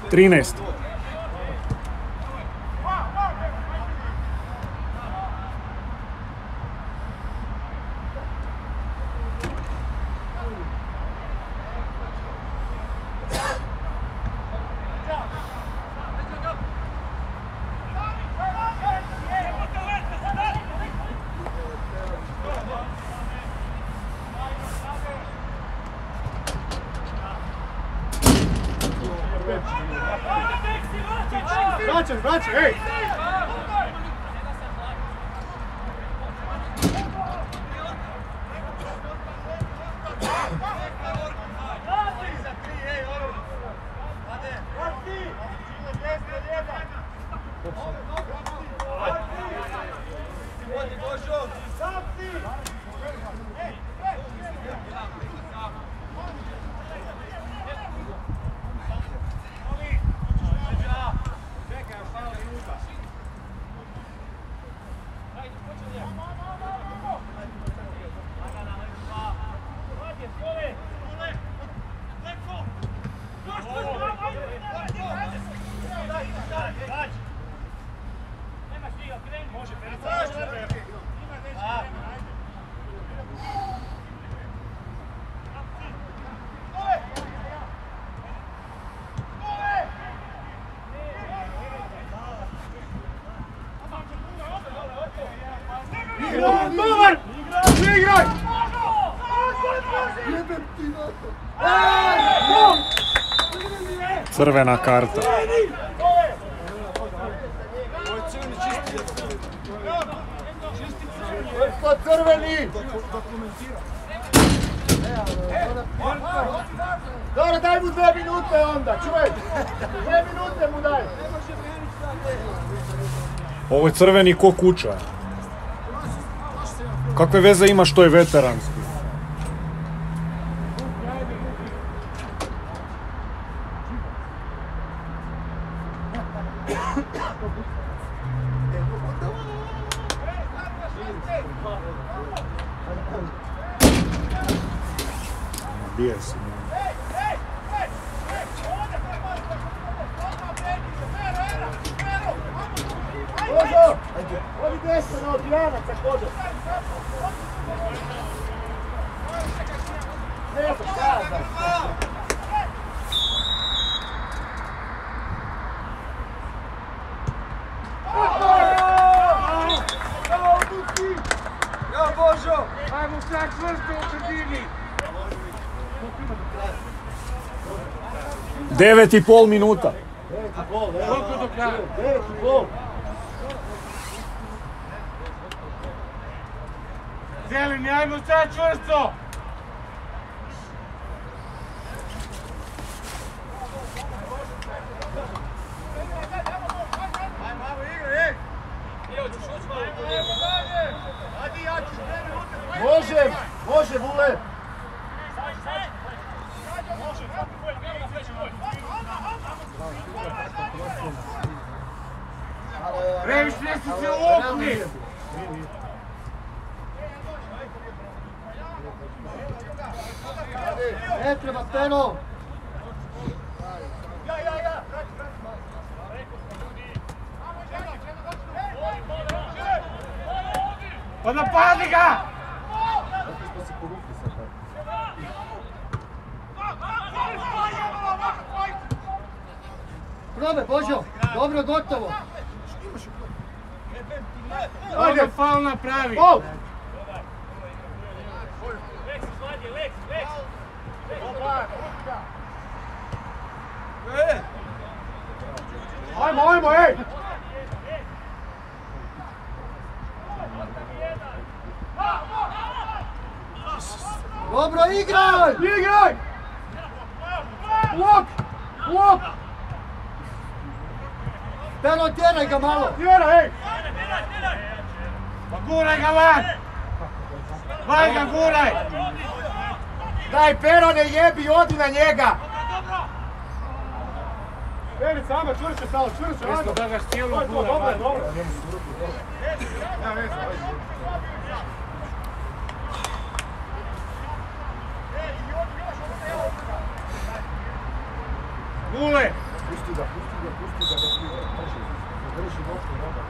Speaker 6: Trinaest.
Speaker 3: Vraćaj, ej! Dobar! Igraj!
Speaker 6: Crvena karta.
Speaker 3: Ko crveni? Dobro, daj mu 2 minute onda, čuvaj! 2 minute mu daj!
Speaker 6: Ovo je crveni ko kuća. Kakve veze ima što je veteranski? Bije se.
Speaker 3: Božo! Odi desno na odbijanaca, Božo! Ne znam, kada!
Speaker 5: Ja, Božo! Ajmo sad čvrsto u sredini!
Speaker 6: 9,5 minuta.
Speaker 3: 9,5, evo.
Speaker 5: Koliko do kraja?
Speaker 3: 9,5.
Speaker 5: Zeleni, ajmo sad čvrsto!
Speaker 3: Može, može, Vule!
Speaker 5: Previše si se lopni!
Speaker 3: Ne treba, Peno!
Speaker 5: Pa napadi ga!
Speaker 3: Probe, Božo! Dobro, gotovo!
Speaker 5: Ajde, faul napravi!
Speaker 3: Gol! Ajmo, ajmo, ej! Dobro, igraj! Igraj! Blok! Blok! Peno, tjeraj ga malo! Tjeraj, ej!
Speaker 5: Pa guraj ga van! Van ga guraj!
Speaker 3: Daj Pero, ne jebi, odi na njega!
Speaker 2: Peri sama, čvršće stalo, čvršće,
Speaker 1: Mjesto da ga štijelu
Speaker 2: to je to,
Speaker 1: gura.
Speaker 2: dobro,
Speaker 1: van.
Speaker 2: dobro. Ja veze, ajde.
Speaker 1: Gule!
Speaker 3: Pusti ga, zadrži noštu, noga.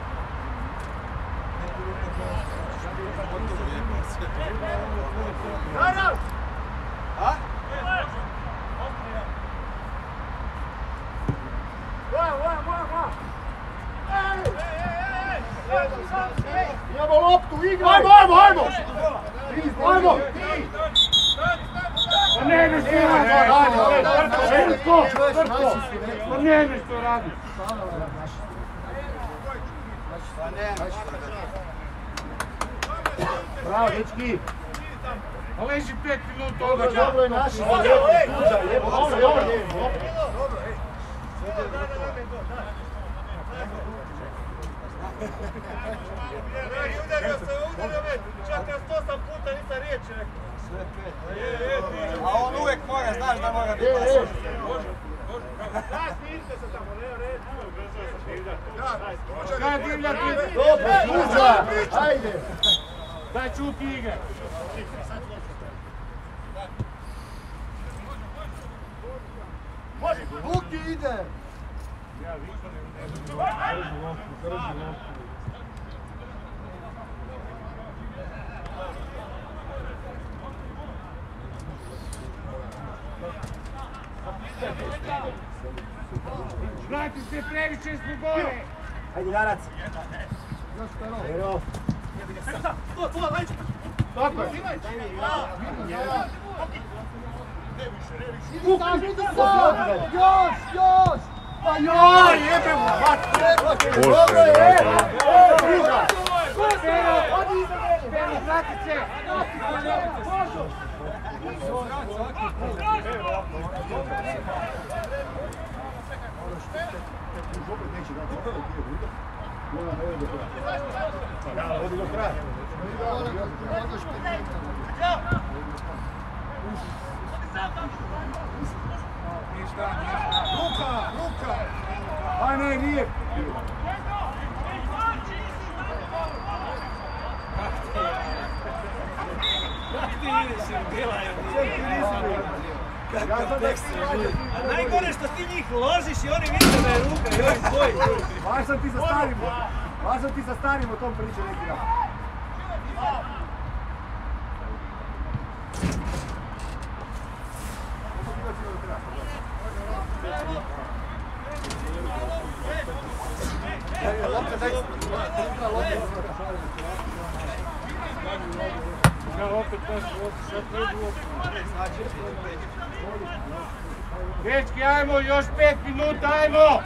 Speaker 3: Imamo loptu, igraj! Ajmo! Ajmo!
Speaker 1: Pa ne mi što radi! Pa ne mi što radi!
Speaker 3: Bravo, dečki!
Speaker 1: Pa leži 5 minuta
Speaker 3: Dobro
Speaker 1: odgađa.
Speaker 3: je naši za lijepo, tuđa, lijepo, dobro.
Speaker 2: Udario me, čak 8 puta nisam riječi rekao. A on uvijek mora, znaš da mora biti pasan. Daj, snimite se tamo, ne red.
Speaker 1: Kaj divlja ti?
Speaker 3: Dobro, tuđa, ajde!
Speaker 1: Daj čuti igre.
Speaker 3: Buki ide!
Speaker 1: Vrati se previše zbog gore.
Speaker 3: Ajde, Jarac! Evo!
Speaker 2: Tako je.
Speaker 3: Još! Pa joj, jebem mu, dobro je! Priđa!
Speaker 1: Pero, vrati se.
Speaker 3: Odi do kraja. Luka! A ne, nije.
Speaker 5: A najgore što ti njih ložiš i oni misle da je ruka i ovi tvoji.
Speaker 3: Baš sam ti sa starim o tom priču neki dan.
Speaker 1: Dečki, ajmo, još 5 minuta, ajmo!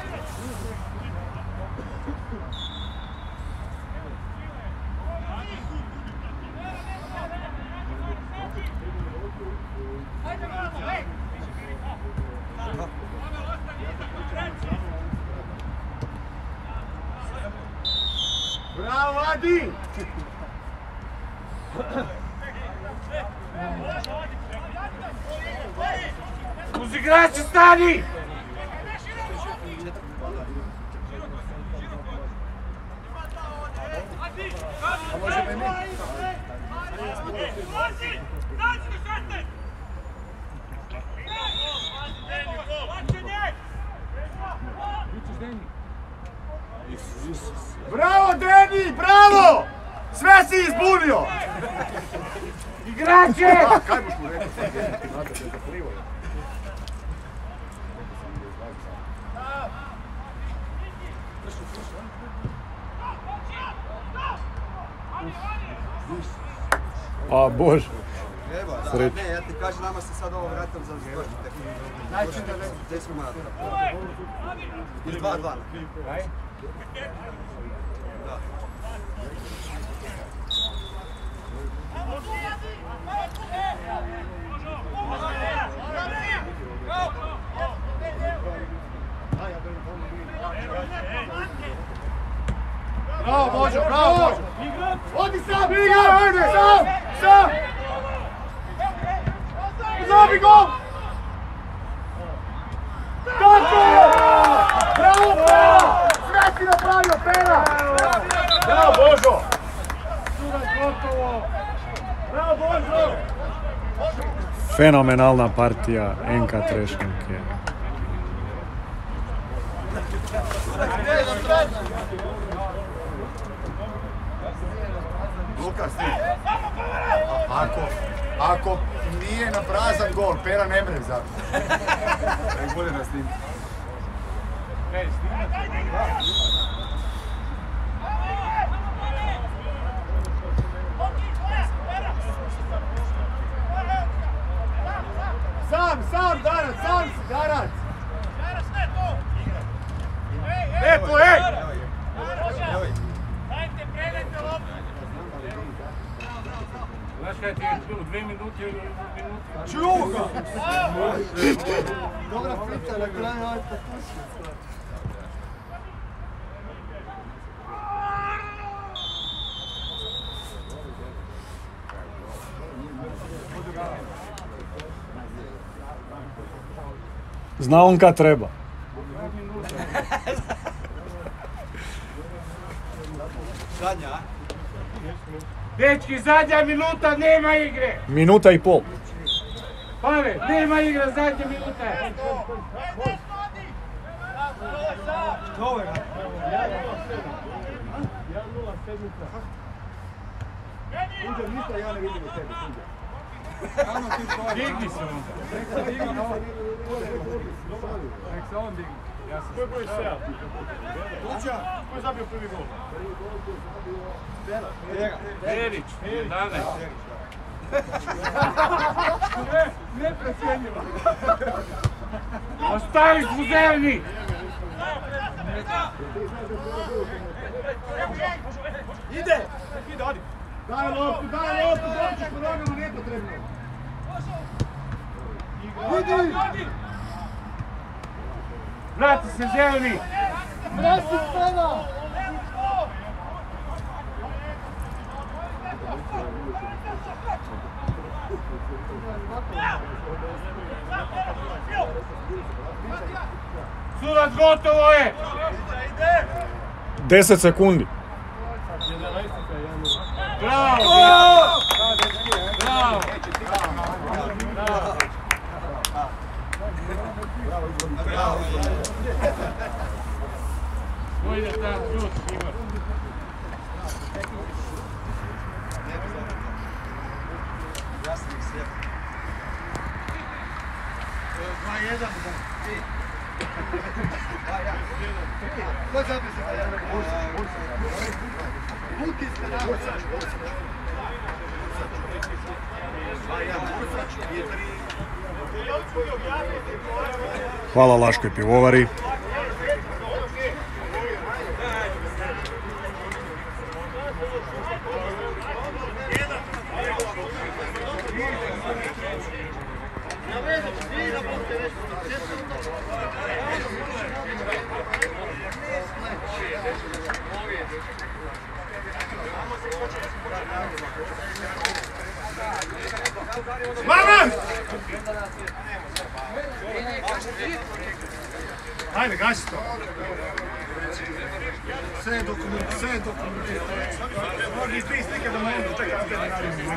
Speaker 3: Bravo, Adi!
Speaker 1: Uz igrače stani!
Speaker 3: A može meni? Bravo, Deni, bravo! Sve si izbunio!
Speaker 1: Igrače!
Speaker 3: Kaj boš mu rekao sad, Deni? Znate da je to krivo.
Speaker 6: A Bože.
Speaker 2: Treba, da.
Speaker 6: Sreći.
Speaker 2: Ne, ja ti kažem, nama se sad ovo vratilo za došli tehniku. 10 minuta. Ili 2-2. Da.
Speaker 3: Bravo, Božo, bravo, Božo! Odi sam! Igra, ajde, sam!
Speaker 1: Gotovo!
Speaker 3: Bravo, Božo!
Speaker 6: Fenomenalna partija NK Trešnjake.
Speaker 2: Lukas, ako nije na prazan gol, Pera ne mre zato. Nek bude na snimku.
Speaker 3: Sam, Darac, sam si, Darac!
Speaker 2: Lepo, ej!
Speaker 1: Znaš kaj ti je bilo 2 minute ili minuti?
Speaker 2: Čuga!
Speaker 3: Dobra frita na kraju, ovaj popušnic.
Speaker 6: Zna on kad treba.
Speaker 1: Dečki, zadnja minuta, nema igre!
Speaker 6: Minuta i pol.
Speaker 1: Pave, nema igre, zadnja minuta!
Speaker 2: Tuđer, ništa ja ne vidim u tebi, Tuđer.
Speaker 1: Digni se onda.
Speaker 5: Nek se on digni.
Speaker 2: Ko je broj 7? Tuđer, ko je zabio prvi gol?
Speaker 1: Perić, 11.
Speaker 5: Neprocjenjivo.
Speaker 1: Ostavi Zuzevni!
Speaker 3: Ide, odi. Daj loptu, dođeš po nogama nepotrebno. Idi!
Speaker 1: Vrati se Zelni!
Speaker 3: Vrati pena!
Speaker 1: Sudac, gotovo je!
Speaker 6: 10 sekundi.
Speaker 1: Bravo! Bravo! Ko ide tam ključ, Igor?
Speaker 6: Hvala Laškoj pivovari.
Speaker 2: Maman! Ajde, gaši to. Sve je dokumentirano. Mnogi iz 3 slike da mogu čekati da radimo.